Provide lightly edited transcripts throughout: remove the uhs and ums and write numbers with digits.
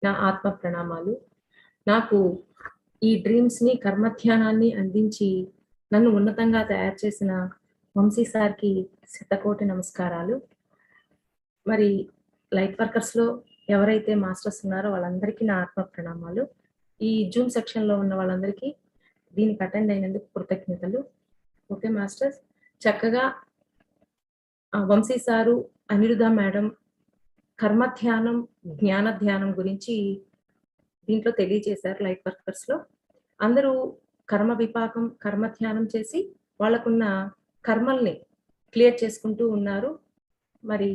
నా ఆత్మ ప్రణామాలు. నాకు ఈ డ్రీమ్స్‌ని, కర్మధ్యానాన్ని అందించి నన్ను ఉన్నతంగా తయారు చేసిన వంశీ సార్‌కి శతకోటి నమస్కారాలు. మరి లైట్ వర్కర్స్‌లో ఎవరైతే మాస్టర్స్ ఉన్నారో వాళ్ళందరికీ నా ఆత్మ ప్రణామాలు. ఈ జూమ్ సెక్షన్‌లో ఉన్న వాళ్ళందరికీ దీనికి అటెండ్ అయినందుకు కృతజ్ఞతలు. Okay masters. చక్కగా వంశీ సారు, అనిరుధ మేడం కర్మధ్యానం, జ్ఞాన ధ్యానం గురించి దీంట్లో తెలియజేశారు లైట్ వర్కర్స్‌లో. అందరూ కర్మ విపాకం, కర్మ ధ్యానం చేసి వాళ్ళకున్న కర్మల్ని క్లియర్ చేసుకుంటూ ఉన్నారు. మరి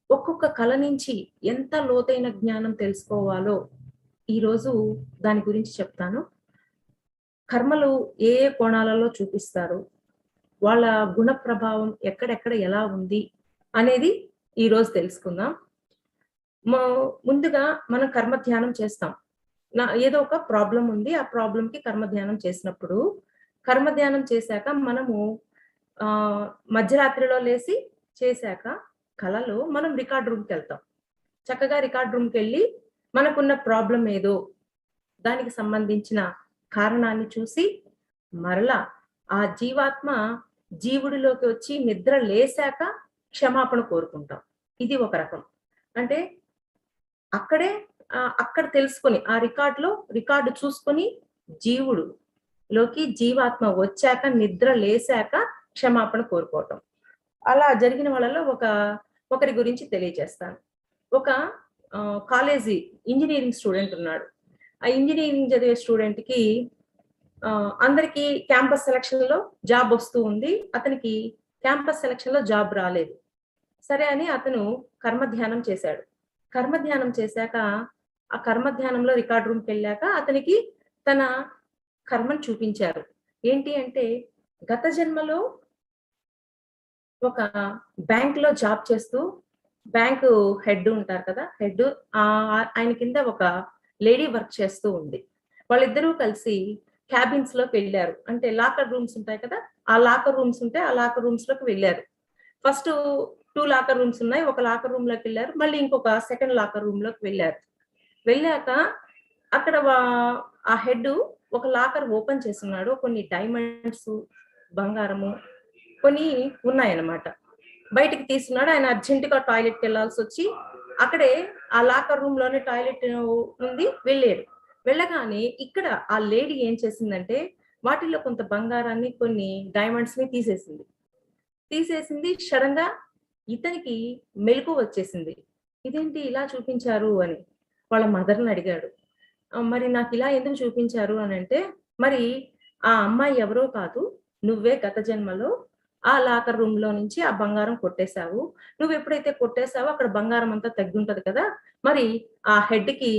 ఒక్కొక్క కళ నుంచి ఎంత లోతైన జ్ఞానం తెలుసుకోవాలో ఈరోజు దాని గురించి చెప్తాను. కర్మలు ఏ ఏ కోణాలలో చూపిస్తారు, వాళ్ళ గుణ ప్రభావం ఎక్కడెక్కడ ఎలా ఉంది అనేది ఈరోజు తెలుసుకుందాం. ముందుగా మనం కర్మ ధ్యానం చేస్తాం. ఏదో ఒక ప్రాబ్లం ఉంది. ఆ ప్రాబ్లంకి కర్మ ధ్యానం చేసినప్పుడు, కర్మ ధ్యానం చేశాక మనము మధ్యరాత్రిలో లేసి చేశాక కలలో మనం రికార్డ్ రూమ్‌కెళ్తాం. చక్కగా రికార్డ్ రూమ్‌కెళ్ళి మనకున్న ప్రాబ్లమ్ ఏదో దానికి సంబంధించిన కారణాన్ని చూసి మరలా ఆ జీవాత్మ జీవుడిలోకి వచ్చి నిద్ర లేసాక క్షమాపణ కోరుకుంటాం. ఇది ఒక రకం. అంటే అక్కడే అక్కడ తెలుసుకొని ఆ రికార్డు చూసుకొని జీవుడులోకి జీవాత్మ వచ్చాక నిద్ర లేసాక క్షమాపణ కోరుకోవటం. అలా జరిగిన వాళ్ళలో ఒకరి గురించి తెలియజేస్తాను. ఒక కాలేజీ ఇంజినీరింగ్ స్టూడెంట్ ఉన్నాడు. ఆ ఇంజినీరింగ్ చదివే స్టూడెంట్‌కి అందరికి క్యాంపస్ సెలక్షన్‌లో జాబ్ వస్తూ ఉంది. అతనికి క్యాంపస్ సెలక్షన్‌లో జాబ్ రాలేదు. సరే అని అతను కర్మ ధ్యానం చేశాడు. కర్మ ధ్యానం చేశాక ఆ కర్మ ధ్యానంలో రికార్డ్ రూమ్‌కెళ్ళాక అతనికి తన కర్మను చూపించారు. ఏంటి అంటే గత జన్మలో ఒక బ్యాంక్‌లో జాబ్ చేస్తూ బ్యాంకు హెడ్ ఉంటారు కదా! హెడ్ ఆయన కింద ఒక లేడీ వర్క్ చేస్తూ ఉంది. వాళ్ళిద్దరూ కలిసి క్యాబిన్స్‌లోకి వెళ్లారు. అంటే లాకర్ రూమ్స్ ఉంటాయి కదా! ఆ లాకర్ రూమ్స్ ఉంటే ఆ లాకర్ రూమ్స్‌లోకి వెళ్లారు. ఫస్ట్ 2 లాకర్ రూమ్స్ ఉన్నాయి. ఒక లాకర్ రూమ్‌లోకి వెళ్లారు. మళ్ళీ ఇంకొక సెకండ్ లాకర్ రూమ్‌లోకి వెళ్లారు. వెళ్ళాక అక్కడ ఆ హెడ్ ఒక లాకర్ ఓపెన్ చేసున్నాడు. కొన్ని డైమండ్స్, బంగారము కొన్ని ఉన్నాయన్నమాట. బయటికి తీస్తున్నాడు. ఆయన అర్జెంట్‌గా టాయిలెట్‌కి వెళ్ళాల్సొచ్చి అక్కడే ఆ లాకర్ రూమ్‌లోనే టాయిలెట్ ఉంది. వెళ్ళాడు. వెళ్ళగానే ఇక్కడ ఆ లేడీ ఏం చేసిందంటే వాటిల్లో కొంత బంగారాన్ని, కొన్ని డైమండ్స్‌ని తీసేసింది. సడెన్‌గా ఇతనికి మెలుకువ వచ్చేసింది. ఇదేంటి ఇలా చూపించారు అని. వాళ్ళ మదర్‌ని అడిగాడు. మరి నాకిలా ఎందుకు చూపించారు అనంటే, మరి ఆ అమ్మాయి ఎవరో కాదు. నువ్వే గత జన్మలో ఆ లాకర్ రూమ్‌లో నుంచి ఆ బంగారం కొట్టేశావు. నువ్వెప్పుడైతే కొట్టేశావో అక్కడ బంగారం అంతా తగ్గుంటది కదా! మరి ఆ హెడ్‌కి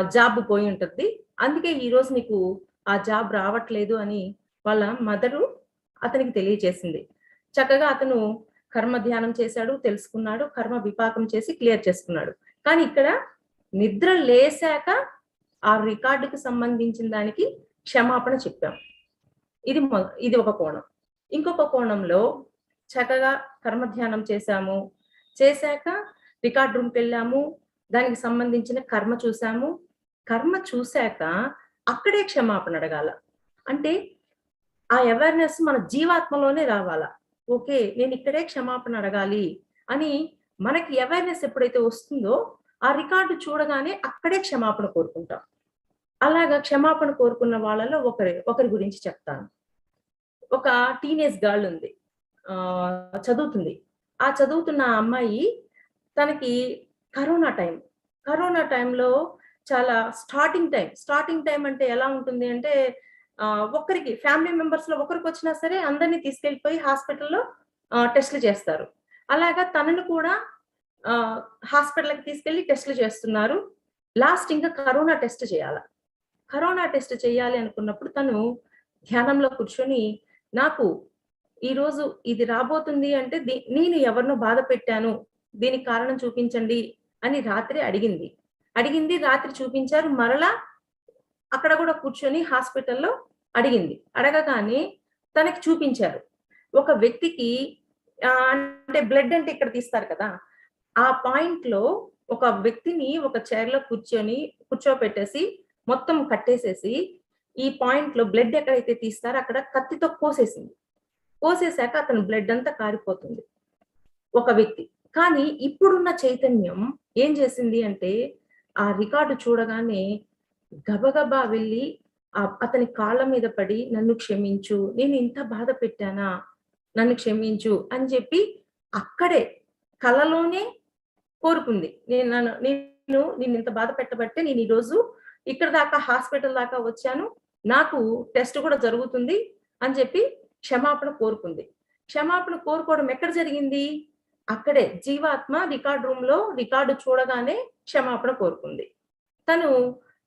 జాబ్ పోయుంటది. అందుకే ఈరోజు నీకు ఆ జాబ్ రావట్లేదు అని వాళ్ళ మదరు అతనికి తెలియజేసింది. చక్కగా అతను కర్మ ధ్యానం చేశాడు, తెలుసుకున్నాడు. కర్మ విపాకం చేసి క్లియర్ చేసుకున్నాడు. కానీ ఇక్కడ నిద్ర లేసాక ఆ రికార్డుకి సంబంధించిన దానికి క్షమాపణ చెప్పాం. ఇది ఒక కోణం. ఇంకొక కోణంలో చక్కగా కర్మ ధ్యానం చేశాము. చేశాక రికార్డ్ రూమ్‌కెళ్ళాము. దానికి సంబంధించిన కర్మ చూసాము. కర్మ చూసాక అక్కడే క్షమాపణ అడగాల. అంటే ఆ అవేర్‌నెస్ మన జీవాత్మలోనే రావాల. ఓకే. నేనిక్కడే క్షమాపణ అడగాలి అని మనకి అవేర్‌నెస్ ఎప్పుడైతే వస్తుందో, ఆ రికార్డ్ చూడగానే అక్కడే క్షమాపణ కోరుకుంటాం. అలాగా క్షమాపణ కోరుకున్న వాళ్ళలో ఒకరి గురించి చెప్తాను. ఒక టీనేజ్ గర్ల్ ఉంది. చదువుతుంది. ఆ చదువుతున్న అమ్మాయి తనకి కరోనా టైం. కరోనా టైంలో చాలా స్టార్టింగ్ టైమ్ అంటే ఎలా ఉంటుంది అంటే ఒక్కరికి ఫ్యామిలీ మెంబర్స్‌లో ఒకరికొచ్చినా సరే అందరిని తీసుకెళ్ళిపోయి హాస్పిటల్‌లో టెస్ట్‌లు చేస్తారు. అలాగా తనను కూడా ఆహ్, హాస్పిటల్‌కి తీసుకెళ్ళి టెస్ట్‌లు చేస్తున్నారు. లాస్ట్ ఇంకా కరోనా టెస్ట్ చేయాల. కరోనా టెస్ట్ చేయాలి అనుకున్నప్పుడు తను ధ్యానంలో కూర్చొని నాకు ఈరోజు ఇది రాబోతుంది అంటే నేను ఎవరినో బాధ పెట్టాను. దీనికి కారణం చూపించండి అని రాత్రి అడిగింది. రాత్రి చూపించారు. మరలా అక్కడ గూడా కూర్చొని హాస్పిటల్‌లో అడిగింది. అడగగానే తనకి చూపించారు. ఒక వ్యక్తికి అంటే బ్లడ్ అంటే ఇక్కడ తీస్తారు కదా! ఆ పాయింట్‌లో ఒక వ్యక్తిని ఒక చైర్‌లో కూర్చోపెట్టేసి మొత్తం కట్టేసేసి, ఈ పాయింట్‌లో బ్లడ్ ఎక్కడైతే తీస్తారో అక్కడ కత్తితో కోసేసింది. కోసేసాక అతని బ్లడ్ అంతా కారిపోతుంది. ఒక వ్యక్తి. కానీ ఇప్పుడున్న చైతన్యం ఏం చేసింది అంటే, ఆ రికార్డ్ చూడగానే గబగబా వెళ్లి అతని కాళ్ళ మీద పడి, "నన్ను క్షమించు. నేను ఇంత బాధ పెట్టానా? నన్ను క్షమించు" అని చెప్పి అక్కడే కలలోనే కోరుకుంది. నేను నిన్నింత బాధ పెట్టబట్టే నేను ఈరోజు ఇక్కడి దాకా హాస్పిటల్ దాకా వచ్చాను. నాకు టెస్ట్ కూడా జరుగుతుంది అని చెప్పి క్షమాపణ కోరుకుంది. క్షమాపణ కోరుకోవడం ఎక్కడ జరిగింది? అక్కడే జీవాత్మ రికార్డ్ రూమ్‌లో రికార్డ్ చూడగానే క్షమాపణ కోరుకుంది. తను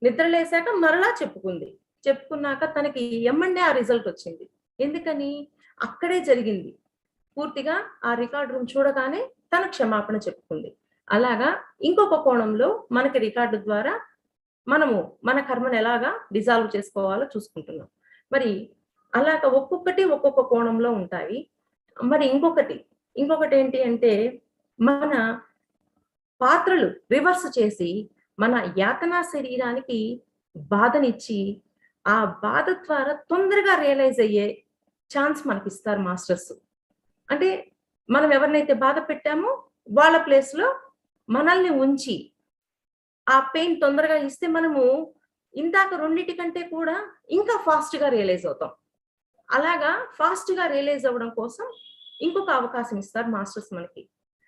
నిద్రలేసాక మరలా చెప్పుకుంది. చెప్పుకున్నాక తనకి ఎమ్మన్నే ఆ రిజల్ట్ వచ్చింది. ఎందుకని? అక్కడే జరిగింది. పూర్తిగా ఆ రికార్డ్ రూమ్ చూడగానే తను క్షమాపణ చెప్పుకుంది. అలాగా ఇంకొక కోణంలో మనకి రికార్డు ద్వారా మనము మన కర్మను ఎలాగా డిజాల్వ్ చేసుకోవాలో చూసుకుంటున్నాం. మరి అలాగా ఒక్కొక్కటి ఒక్కొక్క కోణంలో ఉంటాయి. మరి ఇంకొకటేంటి అంటే మన పాత్రలు రివర్స్ చేసి మన యాతనా శరీరానికి బాధనిచ్చి, ఆ బాధ ద్వారా తొందరగా రియలైజ్ అయ్యే ఛాన్స్ మనకిస్తారు మాస్టర్స్. అంటే మనం ఎవరినైతే బాధ పెట్టామో వాళ్ళ ప్లేస్‌లో మనల్ని ఉంచి, ఆ పెయిన్ తొందరగా ఇస్తే మనము ఇందాక రెండిటి కంటే కూడా ఇంకా ఫాస్ట్‌గా రియలైజ్ అవుతాం. అలాగా ఫాస్ట్‌గా రియలైజ్ అవ్వడం కోసం ఇంకొక అవకాశం ఇస్తారు మాస్టర్స్ మనకి.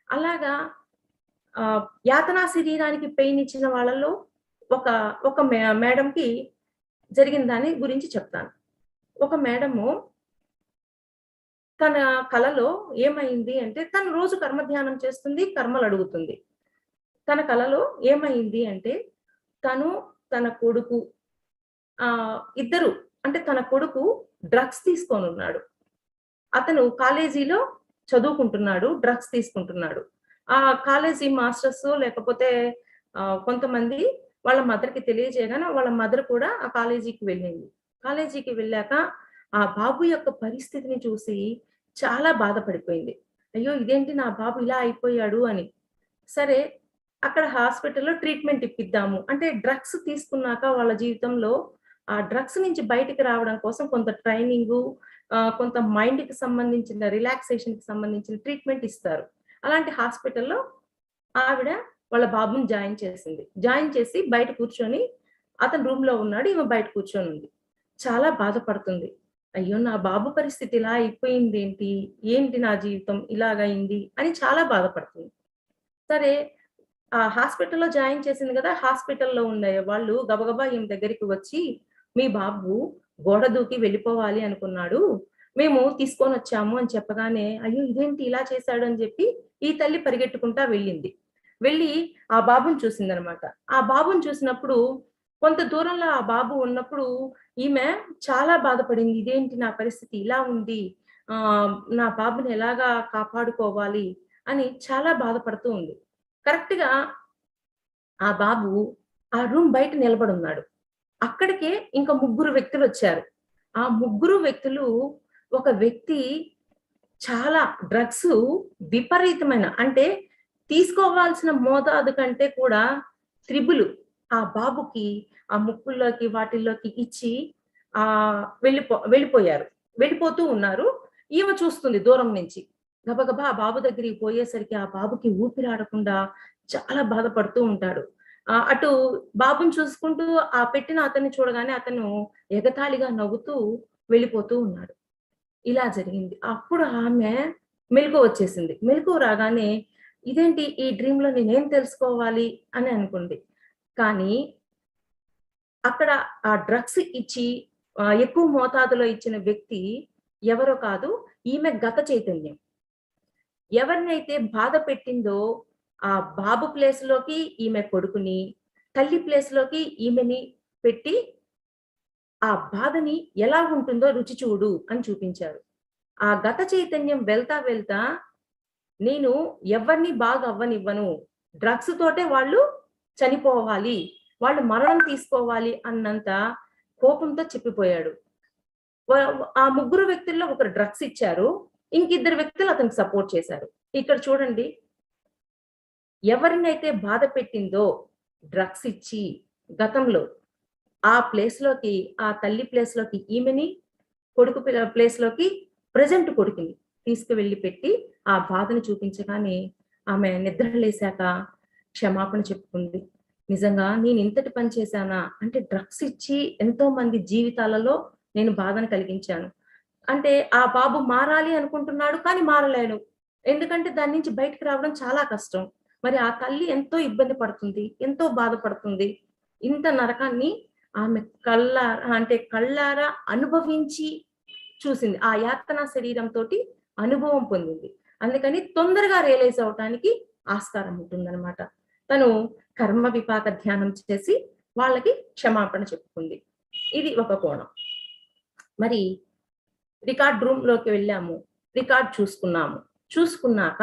అలాగా యాతనా శరీరానికి పెయిన్ ఇచ్చిన వాళ్ళలో ఒక ఒక మేడమ్‌కి జరిగిన దాని గురించి చెప్తాను. ఒక మేడము తన కలలో ఏమైంది అంటే, తను రోజు కర్మ ధ్యానం చేస్తుంది, కర్మలడుగుతుంది. తన కలలో ఏమైంది అంటే, తను, తన కొడుకు ఇద్దరు అంటే తన కొడుకు డ్రగ్స్ తీసుకోనున్నాడు. అతను కాలేజీలో చదువుకుంటున్నాడు. డ్రగ్స్ తీసుకుంటున్నాడు. ఆ కాలేజీ మాస్టర్సో లేకపోతే కొంతమంది వాళ్ళ మదర్‌కి తెలియజేయగానే వాళ్ళ మదర్ కూడా ఆ కాలేజీకి వెళ్ళింది. కాలేజీకి వెళ్ళాక ఆ బాబు యొక్క పరిస్థితిని చూసి చాలా బాధపడిపోయింది. అయ్యో! ఇదేంటి నా బాబు ఇలా అయిపోయాడు అని. సరే అక్కడ హాస్పిటల్‌లో ట్రీట్‌మెంట్ ఇప్పిద్దాము. అంటే డ్రగ్స్ తీసుకున్నాక వాళ్ళ జీవితంలో ఆ డ్రగ్స్ నుంచి బయటికి రావడం కోసం కొంత ట్రైనింగు, కొంత మైండ్‌కి సంబంధించిన రిలాక్సేషన్‌కి సంబంధించిన ట్రీట్‌మెంట్ ఇస్తారు. అలాంటి హాస్పిటల్‌లో ఆవిడ వాళ్ళ బాబుని జాయిన్ చేసింది. జాయిన్ చేసి బయట కూర్చొని అతను రూమ్‌లో ఉన్నాడు. ఈమె బయట కూర్చొనుంది. చాలా బాధపడుతుంది. అయ్యో! నా బాబు పరిస్థితి ఇలా అయిపోయిందేంటి? ఏంటి నా జీవితం ఇలాగయింది అని చాలా బాధపడుతుంది. సరే హాస్పిటల్‌లో జాయిన్ చేసింది గదా! హాస్పిటల్‌లో ఉండే వాళ్ళు గబగబా ఈమె దగ్గరికి వచ్చి, "మీ బాబు గోడ దూకి వెళ్ళిపోవాలి అనుకున్నాడు. మేము తీసుకొనొచ్చాము" అని చెప్పగానే, అయ్యో! ఇదేంటి ఇలా చేశాడు అని జెప్పి ఈ తల్లి పరిగెట్టుకుంటా వెళ్ళింది. వెళ్ళి ఆ బాబుని చూసిందనమాట. ఆ బాబుని చూసినప్పుడు కొంత దూరంలో ఆ బాబు ఉన్నప్పుడు ఈమె చాలా బాధపడింది. ఇదేంటి నా పరిస్థితి ఇలా ఉంది. నా బాబుని ఎలాగా కాపాడుకోవాలి అని చాలా బాధపడుతూ ఉంది. కరెక్ట్‌గా ఆ బాబు ఆ రూమ్ బయట నిలబడున్నాడు. అక్కడికే ఇంక ముగ్గురు వ్యక్తులొచ్చారు. ఆ ముగ్గురు వ్యక్తులు ఒక వ్యక్తి చాలా డ్రగ్సు విపరీతమైన అంటే తీసుకోవాల్సిన మోతాదు కంటే కూడా త్రిబుల్ ఆ బాబుకి ఆ ముక్కుల్లోకి వాటిల్లోకి ఇచ్చి వెళ్ళిపోయారు. వెళ్ళిపోతూ ఉన్నారు. ఈమె చూస్తుంది దూరం నుంచి. గబగబా ఆ బాబు దగ్గరికి పోయేసరికి ఆ బాబుకి ఊపిరాడకుండా చాలా బాధపడుతూ ఉంటాడు. అటు బాబుని చూసుకుంటూ ఆ పెట్టిన అతన్ని చూడగానే అతను ఎగతాళిగా నవ్వుతూ వెళ్ళిపోతూ ఉన్నాడు. ఇలా జరిగింది. అప్పుడు ఆమె మెలుకువ వచ్చేసింది. మెలుకువ రాగానే ఇదేంటి ఈ డ్రీమ్‌లో నేనేం తెలుసుకోవాలి అని అనుకుంది. కానీ అక్కడ ఆ డ్రగ్స్ ఇచ్చి ఎక్కువ మోతాదులో ఇచ్చిన వ్యక్తి ఎవరో కాదు, ఈమె గత చైతన్యం. ఎవరినైతే బాధ పెట్టిందో ఆ బాబు ప్లేస్‌లోకి ఈమె కొడుకుని, తల్లి ప్లేస్‌లోకి ఈమెని పెట్టి ఆ బాధని ఎలా ఉంటుందో రుచి చూడు అని చూపించారు. ఆ గత చైతన్యం వెళ్తా నేను ఎవరిని బాగా అవ్వనివ్వను. డ్రగ్స్ తోటే వాళ్ళు చనిపోవాలి. వాళ్ళు మరణం తీసుకోవాలి అన్నంత కోపంతో చెప్పిపోయాడు. వ ఆ ముగ్గురు వ్యక్తుల్లో ఒకరు డ్రగ్స్ ఇచ్చారు. ఇంకిద్దరు వ్యక్తులు అతనికి సపోర్ట్ చేశారు. ఇక్కడ చూడండి ఎవరినైతే బాధ పెట్టిందో డ్రగ్స్ ఇచ్చి గతంలో ఆ ప్లేస్‌లోకి, ఆ తల్లి ప్లేస్‌లోకి ఈమెని, కొడుకు ప్లేస్‌లోకి ప్రెజెంట్ కొడుకుని తీసుకువెళ్ళి పెట్టి, ఆ బాధను చూపించగానే ఆమె నిద్రలేసాక క్షమాపణ చెప్పుకుంది. నిజంగా నేనింతటి పని చేశానా? అంటే డ్రగ్స్ ఇచ్చి ఎంతో మంది జీవితాలలో నేను బాధను కలిగించాను. అంటే ఆ బాబు మారాలి అనుకుంటున్నాడు. కానీ మారలేడు. ఎందుకంటే దాని నుంచి బయటికి రావడం చాలా కష్టం. మరి ఆ తల్లి ఎంతో ఇబ్బంది పడుతుంది. ఎంతో బాధపడుతుంది. ఇంత నరకాన్ని ఆమె కళ్ళారా అనుభవించి చూసింది. ఆ యాతన శరీరంతోటి అనుభవం పొందింది. అందుకని తొందరగా రియలైజ్ అవ్వటానికి ఆస్కారం ఉంటుందనమాట. తను కర్మ విపాక ధ్యానం చేసి వాళ్ళకి క్షమాపణ చెప్పుకుంది. ఇది ఒక కోణం. మరి రికార్డ్ రూమ్‌లోకి వెళ్ళాము. రికార్డ్ చూసుకున్నాము. చూసుకున్నాక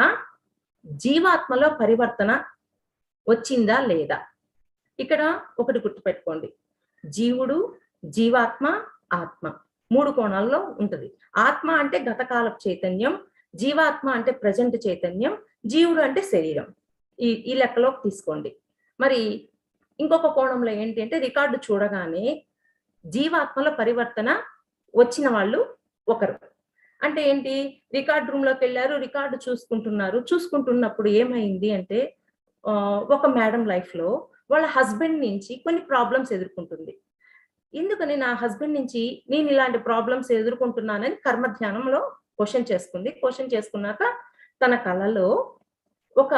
జీవాత్మలో పరివర్తన వచ్చిందా? లేదా? ఇక్కడ ఒకటి గుర్తుపెట్టుకోండి. జీవుడు, జీవాత్మ, ఆత్మ 3 కోణాల్లో ఉంటది. ఆత్మ అంటే గతకాలపు చైతన్యం, జీవాత్మ అంటే ప్రెజెంట్ చైతన్యం, జీవుడు అంటే శరీరం. ఈ లెక్కలోకి తీసుకోండి. మరి ఇంకొక కోణంలో ఏంటి అంటే రికార్డు చూడగానే జీవాత్మల పరివర్తన వచ్చిన వాళ్ళు ఒకరు. అంటే ఏంటి? రికార్డ్ రూమ్‌లోకెళ్లారు. రికార్డ్ చూసుకుంటున్నారు. చూసుకుంటున్నప్పుడు ఏమైంది అంటే ఒక మేడం లైఫ్‌లో వాళ్ళ హస్బెండ్ నుంచి కొన్ని ప్రాబ్లమ్స్ ఎదుర్కొంటుంది. ఎందుకని నా హస్బెండ్ నుంచి నేను ఇలాంటి ప్రాబ్లమ్స్ ఎదుర్కొంటున్నానని కర్మ ధ్యానంలో క్వెషన్ చేసుకుంది. క్వెషన్ చేసుకున్నాక తన కలలో ఒక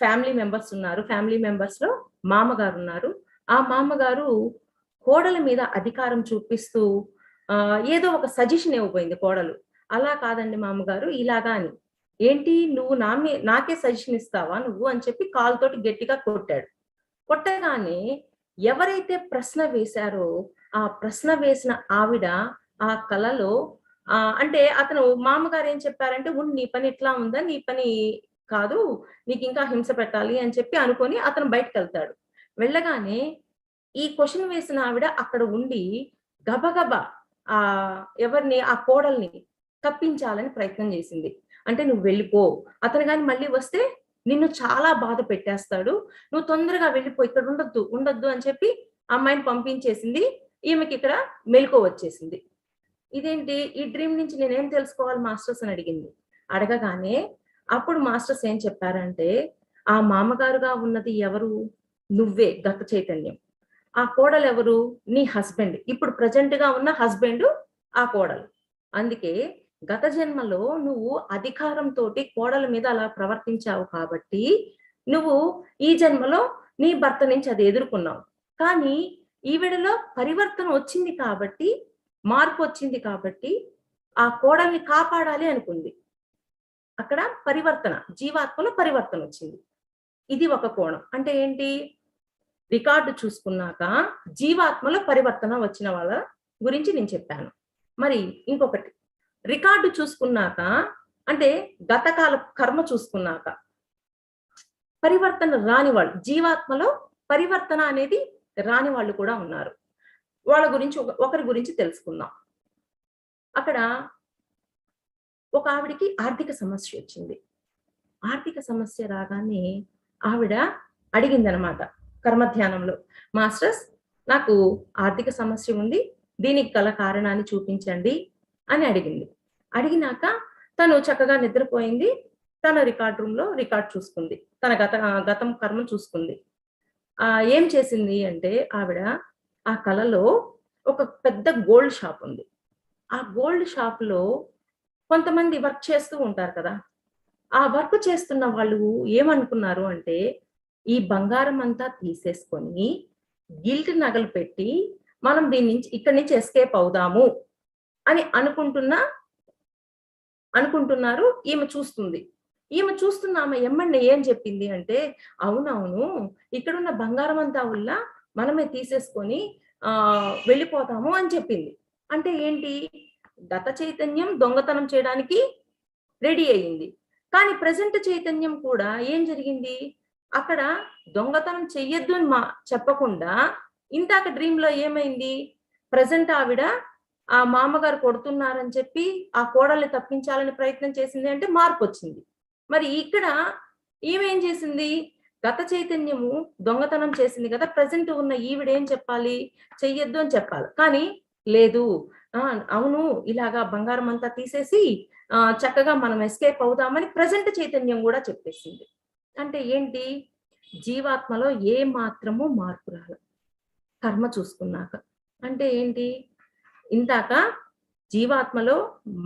ఫ్యామిలీ మెంబర్స్ ఉన్నారు. ఫ్యామిలీ మెంబర్స్‌లో మామగారున్నారు. ఆ మామగారు కోడల మీద అధికారం చూపిస్తూ ఏదో ఒక సజెషన్ ఇవ్వబోయింది కోడలు. "అలా కాదండి మామగారు ఇలాగా" అని. "ఏంటి నువ్వు నాకే సజెషన్ ఇస్తావా నువ్వు" అని చెప్పి కాలుతోటి గట్టిగా కొట్టాడు. కొట్టగానే ఎవరైతే ప్రశ్న వేశారో, ఆ ప్రశ్న వేసిన ఆవిడ ఆ కలలో అంటే అతను మామగారు ఏం చెప్పారంటే, "ఉండు నీ పని ఇట్లా ఉందా? నీ పని కాదు. నీకింకా హింస పెట్టాలి" అని చెప్పి అనుకోని అతను బయటికెళ్తాడు. వెళ్ళగానే ఈ క్వెషన్ వేసిన ఆవిడ అక్కడ ఉండి గబగబా ఎవరిని ఆ కోడల్ని తప్పించాలని ప్రయత్నం చేసింది. అంటే "నువ్వు వెళ్ళిపో. అతను గాని మళ్ళీ వస్తే నిన్ను చాలా బాధ పెట్టేస్తాడు. నువ్వు తొందరగా వెళ్ళిపో. ఇక్కడ ఉండొద్దు" అని చెప్పి అమ్మాయిని పంపించేసింది. ఈమెకిక్కడ మెలుకువ వచ్చేసింది. ఇదేంటి ఈ డ్రీమ్ నుంచి నేనేం తెలుసుకోవాలి మాస్టర్స్ అని అడిగింది. అడగగానే అప్పుడు మాస్టర్స్ ఏం చెప్పారంటే, "ఆ మామగారుగా ఉన్నది ఎవరు? నువ్వే గత చైతన్యం. ఆ కోడలెవరు? నీ హస్బెండ్. ఇప్పుడు ప్రెజెంట్‌గా ఉన్న హస్బెండు ఆ కోడలు. అందుకే గత జన్మలో నువ్వు అధికారంతోటి కోడల మీద అలా ప్రవర్తించావు కాబట్టి, నువ్వు ఈ జన్మలో నీ భర్త నుంచి అది ఎదుర్కొన్నావు. కానీ ఈవిడలో పరివర్తన వచ్చింది కాబట్టి, మార్పొచ్చింది కాబట్టి, ఆ కోడల్ని కాపాడాలి అనుకుంది. అక్కడ పరివర్తన, జీవాత్మలో పరివర్తనొచ్చింది. ఇది ఒక కోణం. అంటే ఏంటి? రికార్డ్ చూసుకున్నాక జీవాత్మలో పరివర్తన వచ్చిన వాళ్ళ గురించి నేను చెప్పాను. మరి ఇంకొకటి రికార్డ్ చూసుకున్నాక అంటే గతకాల కర్మ చూసుకున్నాక పరివర్తన రాని వాళ్ళు జీవాత్మలో పరివర్తన అనేది రాని వాళ్ళు కూడా ఉన్నారు. వాళ్ళ గురించి ఒకరి గురించి తెలుసుకుందాం. అక్కడ ఒక ఆవిడకి ఆర్థిక సమస్యొచ్చింది. ఆర్థిక సమస్య రాగానే ఆవిడ అడిగిందనమాట కర్మధ్యానంలో. "మాస్టర్స్ నాకు ఆర్థిక సమస్య ఉంది. దీనికి గల కారణాన్ని చూపించండి" అని అడిగింది. అడిగినాక తను చక్కగా నిద్రపోయింది. తన రికార్డ్ రూమ్‌లో రికార్డ్ చూసుకుంది. తన గతం కర్మ చూసుకుంది. ఏం చేసింది అంటే ఆవిడ ఆ కలలో ఒక పెద్ద గోల్డ్ షాప్ ఉంది. ఆ గోల్డ్ షాప్‌లో కొంతమంది వర్క్ చేస్తూ ఉంటారు కదా! ఆ వర్క్ చేస్తున్న వాళ్ళు ఏమనుకున్నారు అంటే, ఈ బంగారం అంతా తీసేసుకొని, గిల్ట్ నగలు పెట్టి, మనం ఇక్కడి నుంచి ఎస్కేప్ అవుదాము అని అనుకుంటున్నారు. ఈమె చూస్తుంది. ఈమె చూస్తున్న ఆమె ఎమ్మటనే ఏం చెప్పింది అంటే, "అవునవును. ఇక్కడున్న బంగారం అంతా మనమే తీసేసుకొని వెళ్ళిపోతాము" అని చెప్పింది. అంటే ఏంటి? గత చైతన్యం దొంగతనం చేయడానికి రెడీ అయింది. కానీ ప్రెజెంట్ చైతన్యం కూడా ఏం జరిగింది? అక్కడ దొంగతనం చెయ్యొద్దు అని చెప్పకుండా ఇందాక డ్రీమ్‌లో ఏమైంది? ప్రెజెంట్ ఆవిడ ఆ మామగారు కొడుతున్నారని చెప్పి ఆ కోడల్ని తప్పించాలని ప్రయత్నం చేసింది అంటే మార్పొచ్చింది. మరి ఇక్కడ ఈమె ఏం చేసింది? గత చైతన్యము దొంగతనం చేసింది కదా, ప్రెజెంట్ ఉన్న ఈవిడ ఏం చెప్పాలి? చెయ్యొద్దు అని చెప్పాలి. కానీ లేదు. అవును, ఇలాగా బంగారం అంతా తీసేసి చక్కగా మనం ఎస్కేప్ అవుదామని ప్రెజెంట్ చైతన్యం గూడా చెప్పేసింది. అంటే ఏంటి? జీవాత్మలో ఏ మాత్రము మార్పు రాల. కర్మ చూసుకున్నాక. అంటే ఏంటి? ఇందాక జీవాత్మలో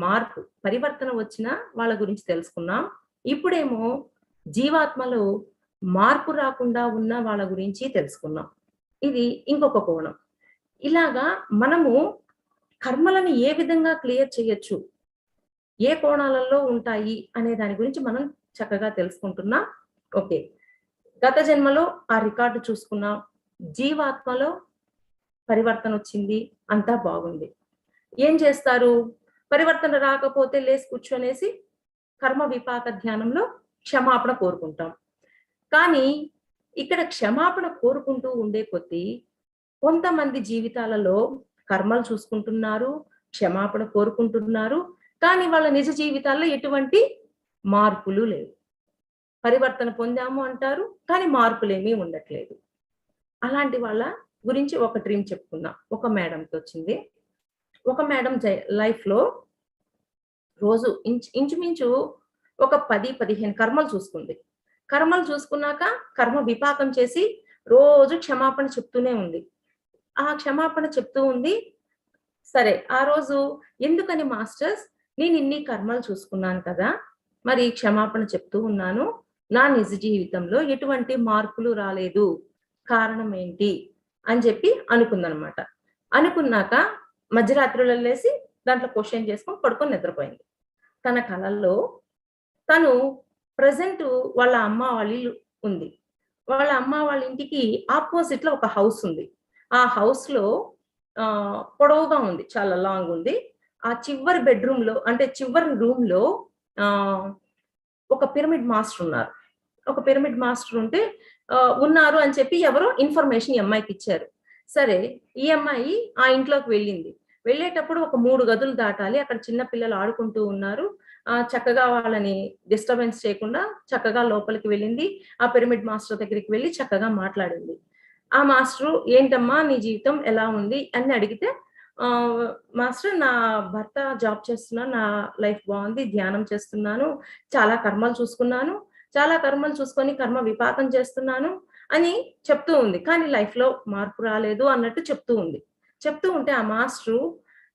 మార్పు, పరివర్తన వచ్చిన వాళ్ళ గురించి తెలుసుకున్నాం. ఇప్పుడేమో జీవాత్మలో మార్పు రాకుండా ఉన్న వాళ్ళ గురించి తెలుసుకున్నాం. ఇది ఇంకొక కోణం. ఇలాగా మనము కర్మలను ఏ విధంగా క్లియర్ చేయొచ్చు, ఏ కోణాలలో ఉంటాయి అనే దాని గురించి మనం చక్కగా తెలుసుకుంటున్నాం. ఓకే. గత జన్మలో ఆ రికార్డు చూసుకున్నాం. జీవాత్మలో పరివర్తన వచ్చింది. అంతా బాగుంది. ఏం చేస్తారు? పరివర్తన రాకపోతే లేసి కూర్చొనేసి కర్మ విపాక ధ్యానంలో క్షమాపణ కోరుకుంటాం. కానీ ఇక్కడ క్షమాపణ కోరుకుంటూ ఉండే కొద్దీ కొంతమంది జీవితాలలో కర్మలు చూసుకుంటున్నారు, క్షమాపణ కోరుకుంటున్నారు. కానీ వాళ్ళ నిజ జీవితాల్లో ఎటువంటి మార్పులు లేవు. పరివర్తన పొందాము అంటారు, కానీ మార్పులేమీ ఉండట్లేదు. అలాంటి వాళ్ళ గురించి ఒక డ్రీమ్ చెప్పుకుందాం. ఒక మేడంకొచ్చింది. ఒక మేడం లైఫ్‌లో రోజు ఇంచుమించు ఒక 10, 15 కర్మలు చూసుకుంది. కర్మలు చూసుకున్నాక కర్మ విపాకం చేసి రోజు క్షమాపణ చెప్తూనే ఉంది. ఆ క్షమాపణ చెప్తూ ఉంది. సరే, ఆ రోజు ఎందుకని మాస్టర్స్, నేనిన్ని కర్మలు చూసుకున్నాను కదా! మరి క్షమాపణ చెప్తూ ఉన్నాను. నా నిజ జీవితంలో ఎటువంటి మార్పులు రాలేదు. కారణం ఏంటి? అని చెప్పి అనుకుందనమాట. అనుకున్నాక మధ్యరాత్రిలో లేసి దాంట్లో క్వెషన్ చేసుకొని పడుకొని నిద్రపోయింది. తన కలల్లో తను ప్రెజెంట్ వాళ్ళ అమ్మ వాళ్ళ ఇల్లు ఉంది. వాళ్ళ అమ్మ వాళ్ళ ఇంటికి అపోజిట్‌లో ఒక హౌస్ ఉంది. ఆ హౌస్‌లో పొడవుగా ఉంది. చాలా లాంగ్ ఉంది. ఆ చివరి బెడ్‌రూమ్‌లో, అంటే చివరి రూమ్‌లో ఆహ్, ఒక పిరమిడ్ మాస్టర్ ఉన్నారు. ఒక పిరమిడ్ మాస్టర్ ఉంటే ఉన్నారు అని చెప్పి ఎవరో ఇన్ఫర్మేషన్ ఈ అమ్మాయికిచ్చారు. సరే, ఈ అమ్మాయి ఆ ఇంట్లోకి వెళ్ళింది. వెళ్ళేటప్పుడు ఒక 3 గదులు దాటాలి. అక్కడ చిన్న పిల్లలు ఆడుకుంటూ ఉన్నారు. చక్కగా వాళ్ళని డిస్టర్బెన్స్ చేయకుండా చక్కగా లోపలికి వెళ్ళింది. ఆ పిరమిడ్ మాస్టర్ దగ్గరికి వెళ్లి చక్కగా మాట్లాడింది. ఆ మాస్టరు, "ఏంటమ్మా నీ జీవితం ఎలా ఉంది?" అని అడిగితే, ఆహ్, "మాస్టర్, నా భర్త జాబ్ చేస్తున్నాను. నా లైఫ్ బావుంది. ధ్యానం చేస్తున్నాను. చాలా కర్మలు చూసుకున్నాను. చాలా కర్మలు చూసుకొని కర్మ విపాకం చేస్తున్నాను" అని చెప్తూ ఉంది. కానీ లైఫ్‌లో మార్పు రాలేదు అన్నట్టు చెప్తూ ఉంది. చెప్తూ ఉంటే ఆ మాస్టరు,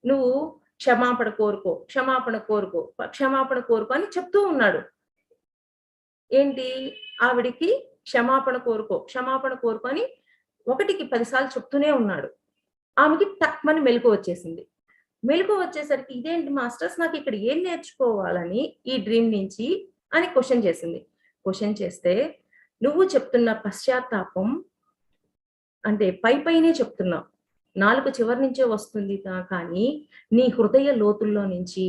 "నువ్వు క్షమాపణ కోరుకో, క్షమాపణ కోరుకో, క్షమాపణ కోరుకో" అని చెప్తూ ఉన్నాడు. ఏంటి? ఆవిడకి క్షమాపణ కోరుకో, క్షమాపణ కోరుకో అని 1కి 10 సార్లు చెప్తూనే ఉన్నాడు. ఆమెకి టక్‌మని మెలుకువ వచ్చేసింది. మెలుకువ వచ్చేసరికి, "ఇదేంటి మాస్టర్స్, నాకిక్కడ ఏం నేర్చుకోవాలని ఈ డ్రీమ్ నుంచి" అని క్వెషన్ చేసింది. క్వెషన్ చేస్తే, "నువ్వు చెప్తున్న పశ్చాత్తాపం అంటే పైపైనే చెప్తున్నావు. నాలుక చివరి నుంచే వస్తుంది కానీ నీ హృదయ లోతుల్లో నుంచి,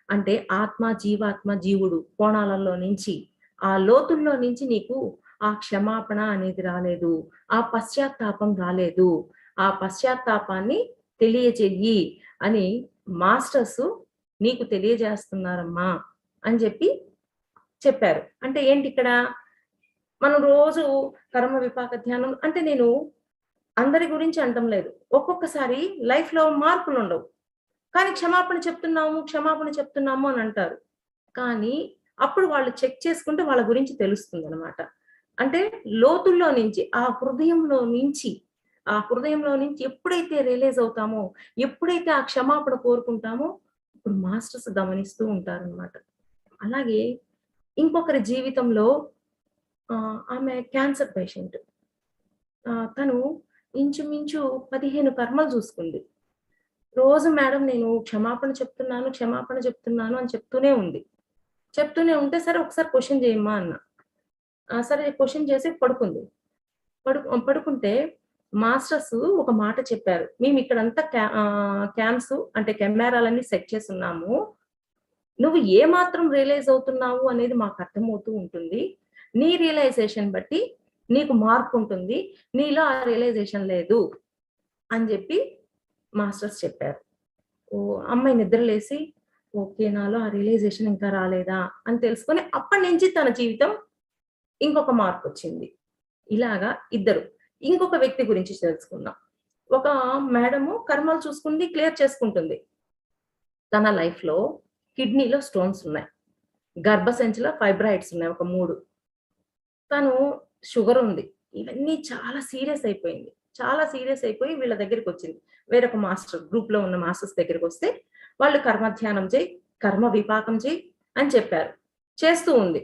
అంటే ఆత్మ, జీవాత్మ, జీవుడు కోణాలలో నుంచి, ఆ లోతుల్లో నుంచి నీకు ఆ క్షమాపణ అనేది రాలేదు. ఆ పశ్చాత్తాపం రాలేదు. ఆ పశ్చాత్తాపాన్ని తెలియజెయ్యి అని మాస్టర్సు నీకు తెలియజేస్తున్నారమ్మా" అని చెప్పారు. అంటే ఏంటిక్కడ? మనం రోజు కర్మ విపాక ధ్యానం అంటే, నేను అందరి గురించి అనటం లేదు. ఒక్కొక్కసారి లైఫ్‌లో మార్పులుండవు. కానీ క్షమాపణ చెప్తున్నాము, క్షమాపణ చెప్తున్నాము అని అంటారు. కానీ అప్పుడు వాళ్ళు చెక్ చేసుకుంటే వాళ్ళ గురించి తెలుస్తుందనమాట. అంటే లోతుల్లో నుంచి, ఆ హృదయంలో నుంచి ఎప్పుడైతే రియలైజ్ అవుతామో, ఎప్పుడైతే ఆ క్షమాపణ కోరుకుంటామో, ఇప్పుడు మాస్టర్స్ గమనిస్తూ ఉంటారనమాట. అలాగే ఇంకొకరి జీవితంలో ఆమె క్యాన్సర్ పేషెంట్. తను ఇంచుమించు 15 కర్మలు చూసుకుంది. రోజు మేడం నేను క్షమాపణ చెప్తున్నాను, క్షమాపణ చెప్తున్నాను అని చెప్తూనే ఉంది. చెప్తూనే ఉంటే, సరే ఒకసారి క్వెషన్ చేయమ్మా అన్నా. సరే క్వెషన్ చేసి పడుకుంది. పడుకుంటే మాస్టర్స్ ఒక మాట చెప్పారు. మేమిక్కడంతా క్యామ్స్ అంటే కెమెరాలన్నీ సెట్ చేసున్నాము. నువ్వు ఏ మాత్రం రియలైజ్ అవుతున్నావు అనేది మాకు అర్థమవుతూ ఉంటుంది. నీ రియలైజేషన్ బట్టి నీకు మార్పుంటుంది. నీలో ఆ రియలైజేషన్ లేదు అని జెప్పి మాస్టర్స్ చెప్పారు. అమ్మాయి నిద్రలేసి, ఓకే, నాలో ఆ రియలైజేషన్ ఇంకా రాలేదా అని తెలుసుకొని అప్పటినుంచి తన జీవితం ఇంకొక మార్పొచ్చింది. ఇలాగా ఇద్దరు. ఇంకొక వ్యక్తి గురించి తెలుసుకుందాం. ఒక మేడము కర్మలు చూసుకుంది, క్లియర్ చేసుకుంటుంది. తన లైఫ్‌లో కిడ్నీలో స్టోన్స్ ఉన్నాయి. గర్భసంచిలో ఫైబ్రాయిడ్స్ ఉన్నాయి ఒక 3. తను షుగర్ ఉంది. ఇవన్నీ చాలా సీరియస్ అయిపోయింది. చాలా సీరియస్ అయిపోయి వీళ్ళ దగ్గరికొచ్చింది. వేరొక మాస్టర్ గ్రూప్‌లో ఉన్న మాస్టర్స్ దగ్గరికొస్తే వాళ్ళు కర్మ ధ్యానం చెయి, కర్మ విపాకం చెయి అని చెప్పారు. చేస్తూ ఉంది.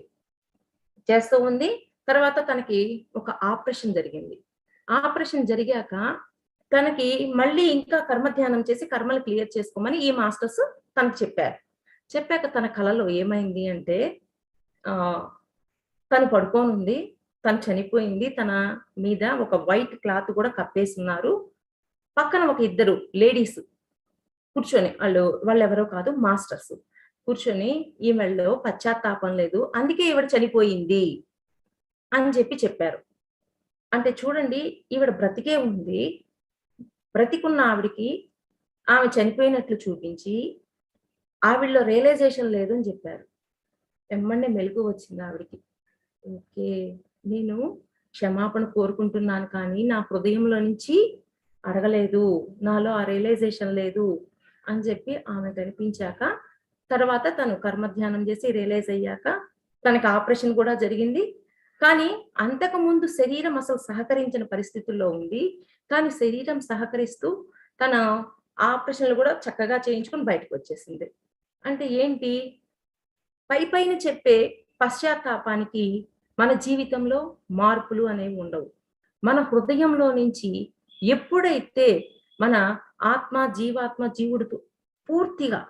చేస్తూ ఉంది. తర్వాత తనకి ఒక ఆపరేషన్ జరిగింది. ఆపరేషన్ జరిగాక తనకి మళ్ళీ ఇంకా కర్మ ధ్యానం చేసి కర్మలు క్లియర్ చేసుకోమని ఈ మాస్టర్స్ తనకు చెప్పారు. చెప్పాక తన కలలో ఏమైంది అంటే ఆహ్, తను పడుకోనుంది. తను చనిపోయింది. తన మీద ఒక వైట్ క్లాత్ కూడా కప్పేసున్నారు. పక్కన ఒక ఇద్దరు లేడీస్ కూర్చొని వాళ్ళెవరో కాదు మాస్టర్స్. కూర్చొని ఈమెలో పశ్చాత్తాపం లేదు. అందుకే ఈవిడ చనిపోయింది అని చెప్పారు. అంటే చూడండి ఈవిడ బ్రతికే ఉంది. బ్రతికున్న ఆవిడకి ఆమె చనిపోయినట్లు చూపించి, ఆవిడలో రియలైజేషన్ లేదు అని చెప్పారు. ఎమ్మటే మెలుకువ వచ్చింది ఆవిడకి. ఓకే. నేను క్షమాపణ కోరుకుంటున్నాను కానీ, నా హృదయంలో నుంచి అడగలేదు. నాలో ఆ రియలైజేషన్ లేదు అని చెప్పి ఆమె కనిపించాక, తర్వాత తను కర్మ ధ్యానం చేసి రియలైజ్ అయ్యాక, తనకి ఆపరేషన్ కూడా జరిగింది. కానీ అంతకుముందు శరీరం అసలు సహకరించని పరిస్థితుల్లో ఉంది. కానీ శరీరం సహకరిస్తూ తన ఆపరేషన్‌లు కూడా చక్కగా చేయించుకొని బయటకొచ్చేసింది. అంటే ఏంటి? పైపైన చెప్పే పశ్చాత్తాపానికి మన జీవితంలో మార్పులు అనేవి ఉండవు. మన హృదయంలో నుంచి ఎప్పుడైతే మన ఆత్మ, జీవాత్మ, జీవుడితో పూర్తిగా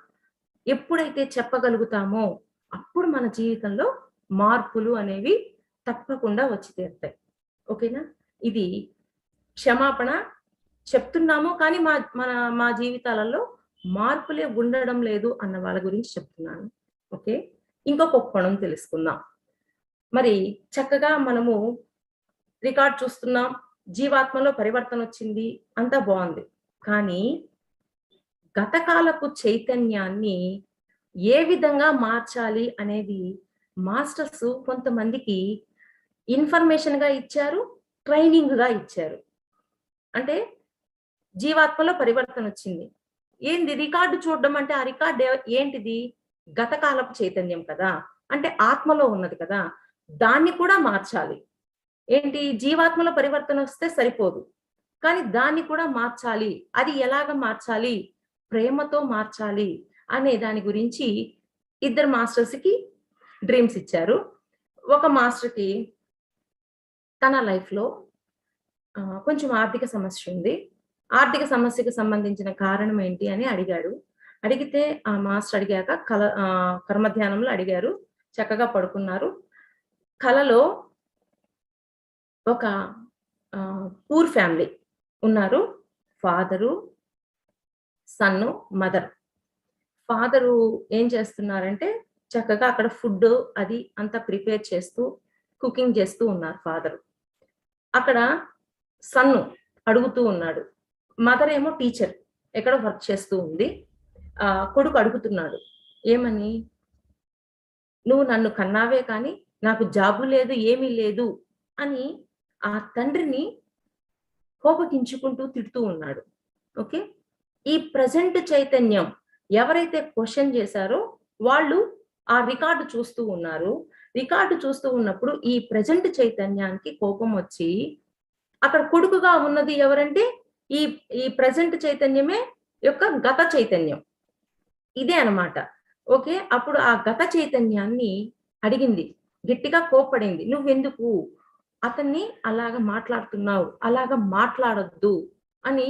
ఎప్పుడైతే చెప్పగలుగుతామో, అప్పుడు మన జీవితంలో మార్పులు అనేవి తప్పకుండా వచ్చి తీరుతాయి. ఓకేనా? ఇది క్షమాపణ చెప్తున్నాము. కానీ మా జీవితాలలో మార్పులే ఉండడం లేదు అన్న వాళ్ళ గురించి చెప్తున్నాను. ఓకే. ఇంకొక కోణం తెలుసుకుందాం. మరి చక్కగా మనము రికార్డ్ చూస్తున్నాం. జీవాత్మలో పరివర్తనొచ్చింది. అంతా బావుంది. కానీ గతకాలపు చైతన్యాన్ని ఏ విధంగా మార్చాలి అనేది మాస్టర్స్ కొంతమందికి ఇన్ఫర్మేషన్‌గా ఇచ్చారు. ట్రైనింగ్‌గా ఇచ్చారు. అంటే జీవాత్మలో పరివర్తనొచ్చింది. ఏంది రికార్డ్ చూడడం అంటే, ఆ రికార్డ్ ఏంటిది? గతకాలపు చైతన్యం కదా! అంటే ఆత్మలో ఉన్నది కదా! దాన్ని కూడా మార్చాలి. ఏంటి? జీవాత్మలో పరివర్తనొస్తే సరిపోదు. కానీ దాన్ని కూడా మార్చాలి. అది ఎలాగ మార్చాలి? ప్రేమతో మార్చాలి అనే దాని గురించి ఇద్దరు మాస్టర్స్‌కి డ్రీమ్స్ ఇచ్చారు. ఒక మాస్టర్‌కి తన లైఫ్‌లో కొంచెం ఆర్థిక సమస్య ఉంది. ఆర్థిక సమస్యకు సంబంధించిన కారణం ఏంటి అని అడిగాడు. అడిగితే ఆ మాస్టర్ అడిగాక కర్మ ధ్యానంలో అడిగారు. చక్కగా పడుకున్నారు. కలలో ఒక పూర్ ఫ్యామిలీ ఉన్నారు. ఫాదరు, సన్ను, మదర్. ఫాదరు ఏం చేస్తున్నారంటే చక్కగా అక్కడ ఫుడ్ అది అంతా ప్రిపేర్ చేస్తూ, కుకింగ్ చేస్తూ ఉన్నారు ఫాదరు. అక్కడ సన్ను అడుగుతూ ఉన్నాడు. మదర్ ఏమో టీచర్. ఎక్కడో వర్క్ చేస్తూ ఉంది. కొడుకు అడుగుతున్నాడు. ఏమని? "నువ్వు నన్ను కన్నావే కానీ, నాకు జాబు లేదు, ఏమీ లేదు" అని ఆ తండ్రిని కోపగించుకుంటూ తిడుతూ ఉన్నాడు. ఓకే. ఈ ప్రెజెంట్ చైతన్యం ఎవరైతే క్వెషన్ చేశారో వాళ్ళు ఆ రికార్డ్ చూస్తూ ఉన్నారు. రికార్డ్ చూస్తూ ఉన్నప్పుడు ఈ ప్రెజెంట్ చైతన్యానికి కోపం వచ్చి, అక్కడ కొడుకుగా ఉన్నది ఎవరంటే ఈ ఈ ప్రెజెంట్ చైతన్యమే యొక్క గత చైతన్యం. ఇదే అన్నమాట. ఓకే. అప్పుడు ఆ గత చైతన్యాన్ని అడిగింది. గట్టిగా కోప్పడింది. "నువ్వెందుకు అతన్ని అలాగా మాట్లాడుతున్నావు? అలాగా మాట్లాడొద్దు" అని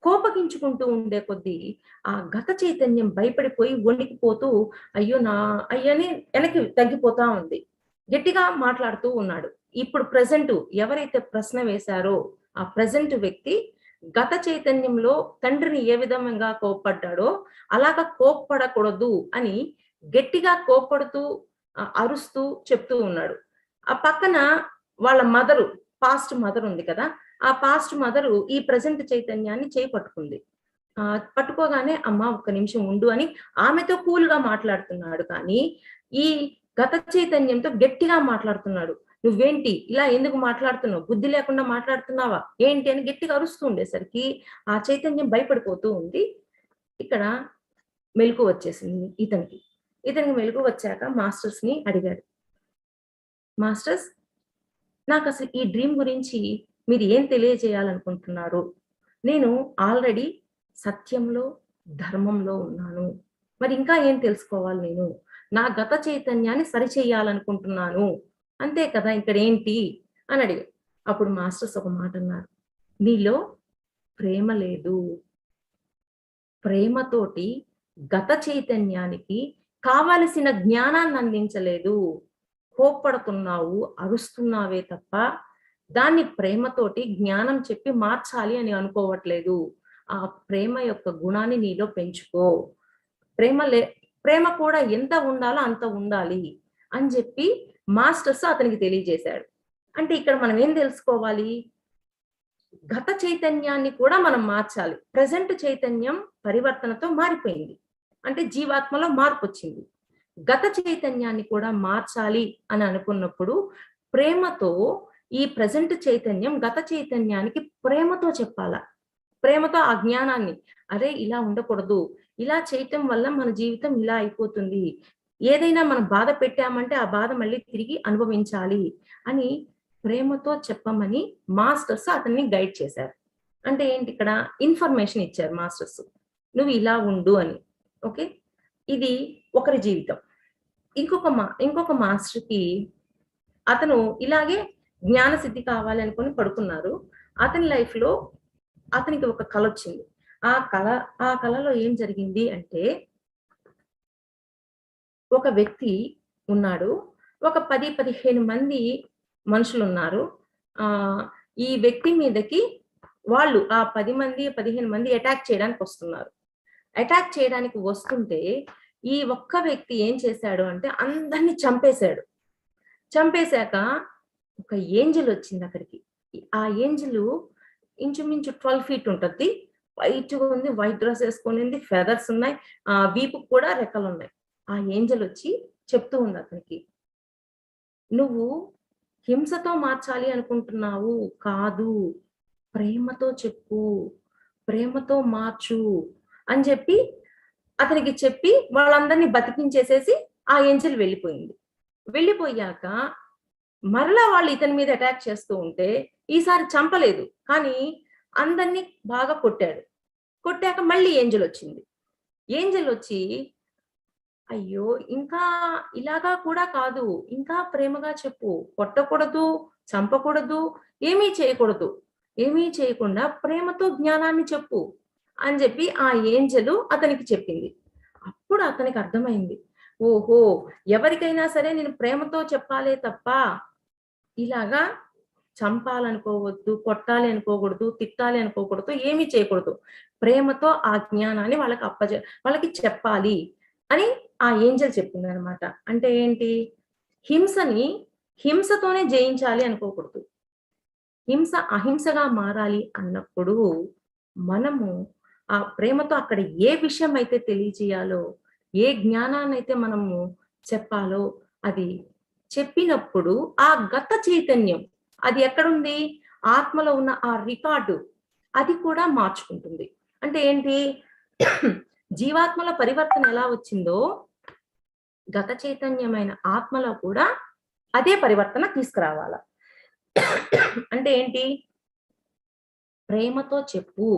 కోపగించుకుంటూ ఉండే కొద్దీ ఆ గత చైతన్యం భయపడిపోయి వణికిపోతూ అయ్యో అని వెనక్కి తగ్గిపోతా ఉంది. గట్టిగా మాట్లాడుతూ ఉన్నాడు. ఇప్పుడు ప్రెజెంట్ ఎవరైతే ప్రశ్న వేశారో ఆ ప్రెజెంట్ వ్యక్తి గత చైతన్యంలో తండ్రిని ఏ విధంగా కోప్పడ్డాడో అలాగా కోప్పడకూడదు అని గట్టిగా కోప్పడుతూ అరుస్తూ చెప్తూ ఉన్నాడు. ఆ పక్కన వాళ్ళ పాస్ట్ మదర్ ఉంది కదా! ఆ పాస్ట్ మదరు ఈ ప్రెజెంట్ చైతన్యాన్ని చేయి పట్టుకుంది. పట్టుకోగానే "అమ్మ ఒక్క నిమిషం ఉండు" అని ఆమెతో కూల్‌గా మాట్లాడుతున్నాడు కానీ, ఈ గత చైతన్యంతో గట్టిగా మాట్లాడుతున్నాడు. నువ్వేంటి ఇలా ఎందుకు మాట్లాడుతున్నావు, బుద్ధి లేకుండా మాట్లాడుతున్నావా ఏంటి అని గట్టిగా అరుస్తూ ఉండేసరికి ఆ చైతన్యం భయపడిపోతూ ఉంది. ఇక్కడ మెలకువ వచ్చేసింది ఇతనికి. ఇతనికి మెలకువ వచ్చాక మాస్టర్స్ ని అడిగాడు, మాస్టర్స్ నాకు అసలు ఈ డ్రీమ్ గురించి మీరు ఏం తెలియజేయాలనుకుంటున్నారు? నేను ఆల్రెడీ సత్యంలో, ధర్మంలో ఉన్నాను. మరి ఇంకా ఏం తెలుసుకోవాలి నేను? నా గత చైతన్యాన్ని సరిచేయాలనుకుంటున్నాను. అంతే కదా, ఇక్కడేంటి అని అడిగాడు. అప్పుడు మాస్టర్స్ ఒక మాట అన్నారు, నీలో ప్రేమ లేదు. ప్రేమతోటి గత చైతన్యానికి కావలసిన జ్ఞానాన్ని అందించలేదు. కోప్పడుతున్నావు, అరుస్తున్నావే తప్ప దాన్ని ప్రేమతోటి జ్ఞానం చెప్పి మార్చాలి అని అనుకోవట్లేదు. ఆ ప్రేమ యొక్క గుణాన్ని నీలో పెంచుకో. ప్రేమ లే ప్రేమ కూడా ఎంత ఉండాలో అంత ఉండాలి అని చెప్పి మాస్టర్స్ అతనికి తెలియజేశాడు. అంటే ఇక్కడ మనం ఏం తెలుసుకోవాలి? గత చైతన్యాన్ని కూడా మనం మార్చాలి. ప్రెజెంట్ చైతన్యం పరివర్తనతో మారిపోయింది. అంటే జీవాత్మలో మార్పు వచ్చింది. గత చైతన్యాన్ని కూడా మార్చాలి అని అనుకున్నప్పుడు ప్రేమతో ఈ ప్రెజెంట్ చైతన్యం గత చైతన్యానికి ప్రేమతో చెప్పాలా. ప్రేమతో ఆ జ్ఞానాన్ని, అరే ఇలా ఉండకూడదు, ఇలా చేయటం వల్ల మన జీవితం ఇలా అయిపోతుంది, ఏదైనా మనం బాధ పెట్టామంటే ఆ బాధ మళ్ళీ తిరిగి అనుభవించాలి అని ప్రేమతో చెప్పమని మాస్టర్స్ అతన్ని గైడ్ చేశారు. అంటే ఏంటి, ఇక్కడ ఇన్ఫర్మేషన్ ఇచ్చారు మాస్టర్స్, నువ్వు ఇలా ఉండు అని. ఓకే, ఇది ఒకరి జీవితం. ఇంకొక మాస్టర్కి అతను ఇలాగే జ్ఞాన సిద్ధి కావాలి అనుకుని పడుకున్నారు. అతని లైఫ్ లో అతనికి ఒక కళ వచ్చింది. ఆ కళలో ఏం జరిగింది అంటే, ఒక వ్యక్తి ఉన్నాడు, ఒక 10-15 మంది మనుషులు ఉన్నారు. ఈ వ్యక్తి మీదకి వాళ్ళు ఆ 10 మంది 15 మంది అటాక్ చేయడానికి వస్తున్నారు. అటాక్ చేయడానికి వస్తుంటే ఈ ఒక్క వ్యక్తి ఏం చేశాడు అంటే అందరిని చంపేశాడు. చంపేశాక ఒక ఏంజెల్ వచ్చింది అక్కడికి. ఆ ఏంజెల్ ఇంచుమించు 12 ఫీట్ ఉంటది. వైట్ గా ఉంది, వైట్ డ్రెస్ వేసుకునింది, ఫెదర్స్ ఉన్నాయి, వీపుకు కూడా రెక్కలు ఉన్నాయి. ఆ ఏంజెల్ వచ్చి చెప్తూ ఉంది అతనికి, నువ్వు హింసతో మార్చాలి అనుకుంటున్నావు కాదు, ప్రేమతో చెప్పు, ప్రేమతో మార్చు అని చెప్పి అతనికి చెప్పి వాళ్ళందరినీ బతికించేసేసి ఆ ఏంజెల్ వెళ్ళిపోయింది. వెళ్ళిపోయాక మరలా వాళ్ళు ఇతని మీద అటాక్ చేస్తూ ఉంటే ఈసారి చంపలేదు, కానీ అందరినీ బాగా కొట్టాడు. కొట్టాక మళ్ళీ ఏంజెల్ వచ్చింది. ఏంజెల్ వచ్చి, అయ్యో ఇంకా ఇలాగా కూడా కాదు, ఇంకా ప్రేమగా చెప్పు, కొట్టకూడదు, చంపకూడదు, ఏమీ చేయకూడదు, ఏమీ చేయకుండా ప్రేమతో జ్ఞానాన్ని చెప్పు అని చెప్పి ఆ ఏంజెల్ అతనికి చెప్పింది. అప్పుడు అతనికి అర్థమైంది, ఓహో, ఎవరికైనా సరే నేను ప్రేమతో చెప్పాలే తప్ప ఇలాగా చంపాలనుకోవద్దు, కొట్టాలి అనుకోకూడదు, తిట్టాలి అనుకోకూడదు, ఏమీ చేయకూడదు, ప్రేమతో ఆ జ్ఞానాన్ని వాళ్ళకి చెప్పాలి అని ఆ ఏంజెల్ చెప్పింది అనమాట. అంటే ఏంటి, హింసని హింసతోనే జయించాలి అనుకోకూడదు, హింస అహింసగా మారాలి అన్నప్పుడు మనము ఆ ప్రేమతో అక్కడ ఏ విషయం అయితే తెలియజేయాలో, ఏ జ్ఞానాన్ని అయితే మనము చెప్పాలో అది చెప్పినప్పుడు ఆ గత చైతన్యం అది ఎక్కడుంది, ఆత్మలో ఉన్న ఆ రికార్డు అది కూడా మార్చుకుంటుంది. అంటే ఏంటి, జీవాత్మల పరివర్తన ఎలా వచ్చిందో గత చైతన్యమైన ఆత్మలో కూడా అదే పరివర్తన తీసుకురావాల. అంటే ఏంటి, ప్రేమతో చెప్పు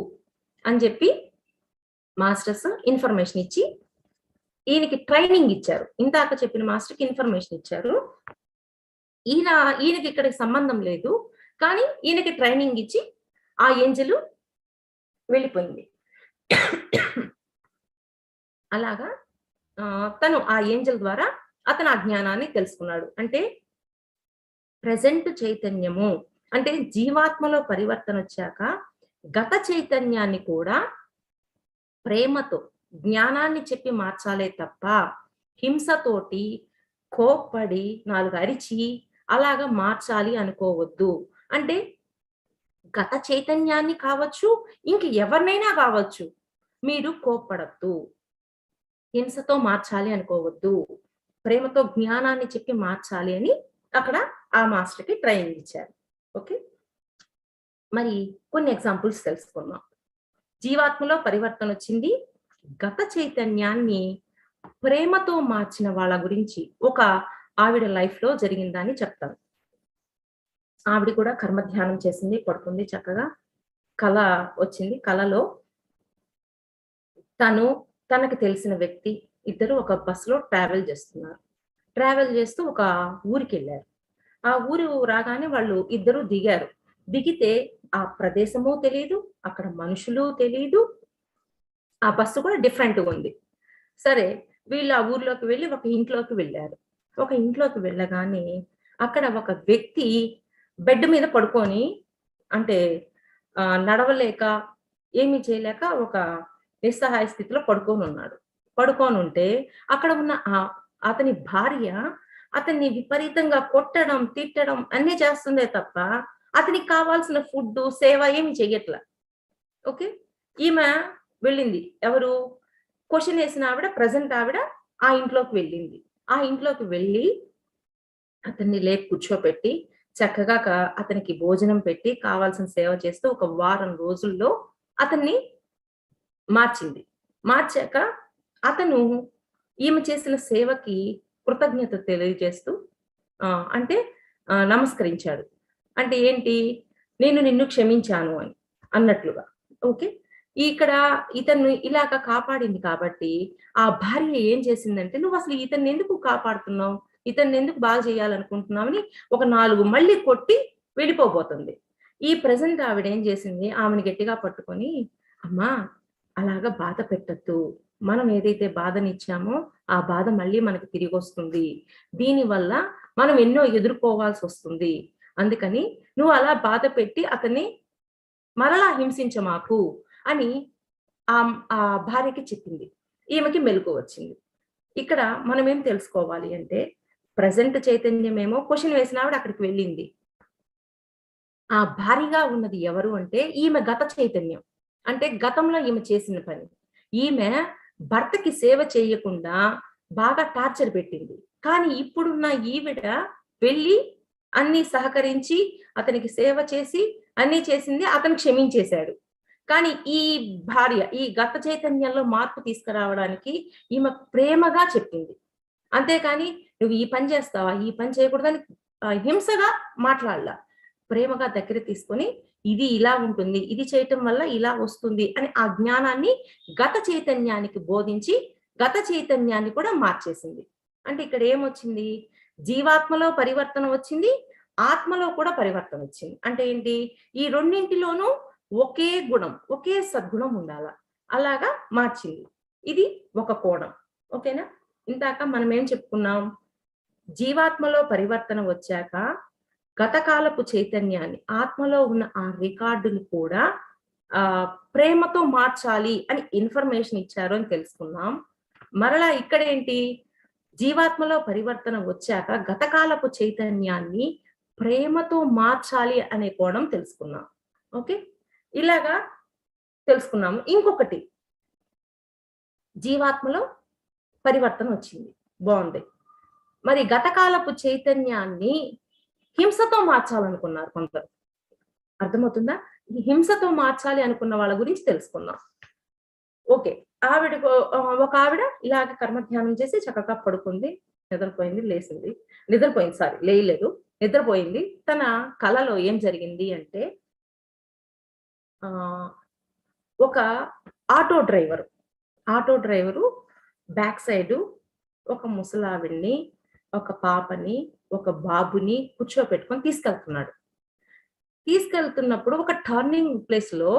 అని చెప్పి మాస్టర్స్ ఇన్ఫర్మేషన్ ఇచ్చి ఈయనకి ట్రైనింగ్ ఇచ్చారు. ఇందాక చెప్పిన మాస్టర్కి ఇన్ఫర్మేషన్ ఇచ్చారు. ఈయనకి ఇక్కడికి సంబంధం లేదు, కానీ ఈయనకి ట్రైనింగ్ ఇచ్చి ఆ ఏంజెల్ వెళ్ళిపోయింది. అలాగా తను ఆ ఏంజెల్ ద్వారా అతను ఆ జ్ఞానాన్ని తెలుసుకున్నాడు. అంటే ప్రెజెంట్ చైతన్యము అంటే జీవాత్మలో పరివర్తన వచ్చాక గత చైతన్యాన్ని కూడా ప్రేమతో జ్ఞానాన్ని చెప్పి మార్చాలే తప్ప హింసతోటి కోప్పడి 4 అరిచి అలాగా మార్చాలి అనుకోవద్దు. అంటే గత చైతన్యాన్ని కావచ్చు, ఇంక ఎవరినైనా కావచ్చు, మీరు కోప్పడద్దు, హింసతో మార్చాలి అనుకోవద్దు, ప్రేమతో జ్ఞానాన్ని చెప్పి మార్చాలి అని అక్కడ ఆ మాస్టర్‌కి ట్రైనింగ్ ఇచ్చారు. ఓకే. మరి కొన్ని ఎగ్జాంపుల్స్ తెలుసుకుందాం. జీవాత్మలో పరివర్తనొచ్చింది. గత చైతన్యాన్ని ప్రేమతో మార్చిన వాళ్ళ గురించి ఒక ఆవిడ లైఫ్‌లో జరిగిందని చెప్తాను. ఆవిడ కూడా కర్మ ధ్యానం చేసింది, పడుకుంది చక్కగా. కల వచ్చింది. కలలో తను, తనకు తెలిసిన వ్యక్తి ఇద్దరు ఒక బస్‌లో ట్రావెల్ చేస్తున్నారు. ట్రావెల్ చేస్తూ ఒక ఊరికెళ్లారు. ఆ ఊరు రాగానే వాళ్ళు ఇద్దరు దిగారు. దిగితే ఆ ప్రదేశము తెలీదు, అక్కడ మనుషులు తెలీదు. ఆ బస్సు కూడా డిఫరెంట్‌గుంది. సరే వీళ్ళు ఆ ఊర్లోకి వెళ్లి ఒక ఇంట్లోకి వెళ్లారు. ఒక ఇంట్లోకి వెళ్ళగానే అక్కడ ఒక వ్యక్తి బెడ్ మీద పడుకొని అంటే నడవలేక, ఏమి చేయలేక ఒక నిస్సహాయ స్థితిలో పడుకొనున్నాడు. పడుకోనుంటే అక్కడ ఉన్న అతని భార్య అతన్ని విపరీతంగా కొట్టడం, తిట్టడం అన్నీ చేస్తుందే తప్ప, అతనికి కావాల్సిన ఫుడ్డు, సేవ ఏమి చెయ్యట్ల. ఓకే. ఈమె వెళ్ళింది. ఎవరు? క్వెషన్ ఏసిన ఆవిడ ప్రెజెంట్ ఆవిడ ఆ ఇంట్లోకి వెళ్ళింది. ఆ ఇంట్లోకి వెళ్ళి అతన్ని లేపి కూర్చోపెట్టి చక్కగా అతనికి భోజనం పెట్టి కావాల్సిన సేవ చేస్తూ ఒక వారం రోజుల్లో అతన్ని మార్చింది. మార్చాక అతను ఈమె చేసిన సేవకి కృతజ్ఞత తెలియజేస్తూ అంటే నమస్కరించాడు. అంటే ఏంటి? నేను నిన్ను క్షమించాను అని అన్నట్లుగా. ఓకే. ఇక్కడ ఇతన్ని ఇలాగ కాపాడింది కాబట్టి, ఆ భార్య ఏం చేసిందంటే, "నువ్వసలు ఇతన్నెందుకు కాపాడుతున్నావు? ఇతన్నెందుకు బాగా చేయాలనుకుంటున్నావని" ఒక 4 మళ్ళీ కొట్టి వెళ్ళిపోబోతుంది. ఈ ప్రెజెంట్ ఆవిడేం చేసింది, ఆమెను గట్టిగా పట్టుకొని, "అమ్మా! అలాగా బాధ పెట్టొద్దు. మనం ఏదైతే బాధనిచ్చామో, ఆ బాధ మళ్ళీ మనకి తిరిగొస్తుంది. దీనివల్ల మనం ఎన్నో ఎదుర్కోవాల్సొస్తుంది. అందుకని నువ్వు అలా బాధ పెట్టి అతన్ని మరలా హింసించమాకు" అని ఆ భార్యకి చెప్పింది. ఈమెకి మెలుకువ వచ్చింది. ఇక్కడ మనమేం తెలుసుకోవాలి అంటే, ప్రెజెంట్ చైతన్యమేమో క్వెషన్ వేసిన ఆవిడ అక్కడికి వెళ్ళింది. ఆ భారీగా ఉన్నది ఎవరు అంటే, ఈమె గత చైతన్యం. అంటే గతంలో ఈమె చేసిన పని. ఈమె భర్తకి సేవ చేయకుండా బాగా టార్చర్ పెట్టింది. కానీ ఇప్పుడున్న ఈవిడ వెళ్లి అన్నీ సహకరించి, అతనికి సేవ చేసి, అన్నీ చేసింది. అతను క్షమించేశాడు. కానీ ఈ భార్య, ఈ గత చైతన్యంలో మార్పు తీసుకురావడానికి ఈమె ప్రేమగా చెప్పింది. అంతేకాని "నువ్వు ఈ పని చేస్తావా? ఈ పని చేయకూడదని" హింసగా మాట్లాడలా. ప్రేమగా దగ్గర తీసుకొని, ఇది ఇలా ఉంటుంది. ఇది చేయటం వల్ల ఇలా వస్తుంది అని ఆ జ్ఞానాన్ని గత చైతన్యానికి బోధించి, గత చైతన్యాన్ని కూడా మార్చేసింది. అంటే ఇక్కడ ఏమొచ్చింది? జీవాత్మలో పరివర్తన వచ్చింది. ఆత్మలో కూడా పరివర్తన వచ్చింది. అంటే ఏంటి? ఈ రెండింటిలోనూ ఒకే గుణం, ఒకే సద్గుణం ఉండాల. అలాగా మార్చింది. ఇది ఒక కోణం. ఓకేనా? ఇందాక మనమేం చెప్పుకున్నాం? జీవాత్మలో పరివర్తన వచ్చాక గతకాలపు చైతన్యాన్ని, ఆత్మలో ఉన్న ఆ రికార్డుని కూడా ప్రేమతో మార్చాలి అని ఇన్ఫర్మేషన్ ఇచ్చారు అని తెలుసుకున్నాం. మరలా ఇక్కడేంటి? జీవాత్మలో పరివర్తన వచ్చాక గతకాలపు చైతన్యాన్ని ప్రేమతో మార్చాలి అనే కోణం తెలుసుకున్నాం. ఓకే. ఇలాగా తెలుసుకున్నాము. ఇంకొకటి జీవాత్మలో పరివర్తన వచ్చింది. బావుంది. మరి గతకాలపు చైతన్యాన్ని హింసతో మార్చాలనుకున్నారు కొందరు. అర్థమవుతుందా? ఈ హింసతో మార్చాలి అనుకున్న వాళ్ళ గురించి తెలుసుకుందాం. ఓకే. ఒక ఆవిడ ఇలాగ కర్మధ్యానం చేసి చక్కగా పడుకుంది. నిద్రపోయింది, లేసింది. నిద్రపోయింది సారీ లేయలేదు. నిద్రపోయింది. తన కలలో ఏం జరిగింది అంటే ఆహ్, ఒక auto driver, auto driver back side ఒక ముసలావిడని, ఒక పాపని, ఒక బాబుని కూర్చోపెట్టుకొని తీసుకెళ్తున్నాడు. తీసుకెళ్తున్నప్పుడు ఒక టర్నింగ్ ప్లేస్‌లో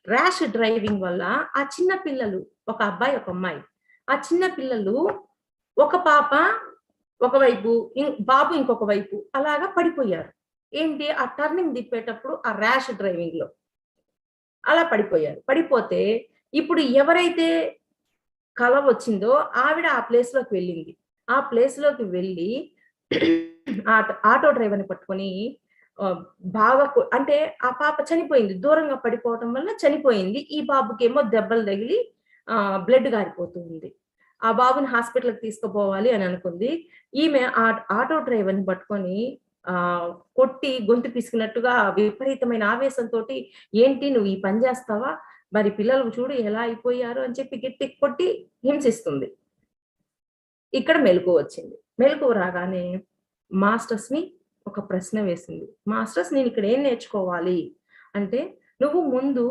ర్యాష్ డ్రైవింగ్ వల్ల ఆ చిన్న పిల్లలు, ఒక అబ్బాయి, ఒక అమ్మాయి. ఆ చిన్న పిల్లలు ఒక పాప ఒకవైపు, బాబు ఇంకొక వైపు అలాగా పడిపోయారు. ఏంటి? ఆ టర్నింగ్ తిప్పేటప్పుడు ఆ ర్యాష్ డ్రైవింగ్‌లో అలా పడిపోయారు. పడిపోతే ఇప్పుడు ఎవరైతే కల వచ్చిందో ఆవిడ ఆ ప్లేస్‌లోకి వెళ్ళింది. ఆ ప్లేస్‌లోకి వెళ్ళి ఆటో డ్రైవర్‌ని పట్టుకొని ఆహ్, బాగా అంటే ఆ పాప చనిపోయింది. దూరంగా పడిపోవటం వల్ల చనిపోయింది. ఈ బాబుకేమో దెబ్బలు తగిలి బ్లడ్ గారిపోతూ ఉంది. ఆ బాబుని హాస్పిటల్‌కి తీసుకుపోవాలి అని అనుకుంది. ఈమె ఆటో డ్రైవర్‌ని పట్టుకొని కొట్టి గొంతు పిసికినట్టుగా విపరీతమైన ఆవేశంతో, ఏంటి నువ్వు ఈ పని చేస్తావా, మరి పిల్లలు చూడు ఎలా అయిపోయారు అని చెప్పి గట్టి కొట్టి హింసిస్తుంది. ఇక్కడ మెలకువ వచ్చింది. మెలకువ రాగానే మాస్టర్స్‌ని ఒక ప్రశ్న వేసింది. మాస్టర్స్, నేను ఇక్కడ ఏం నేర్చుకోవాలి అంటే, నువ్వు ముందు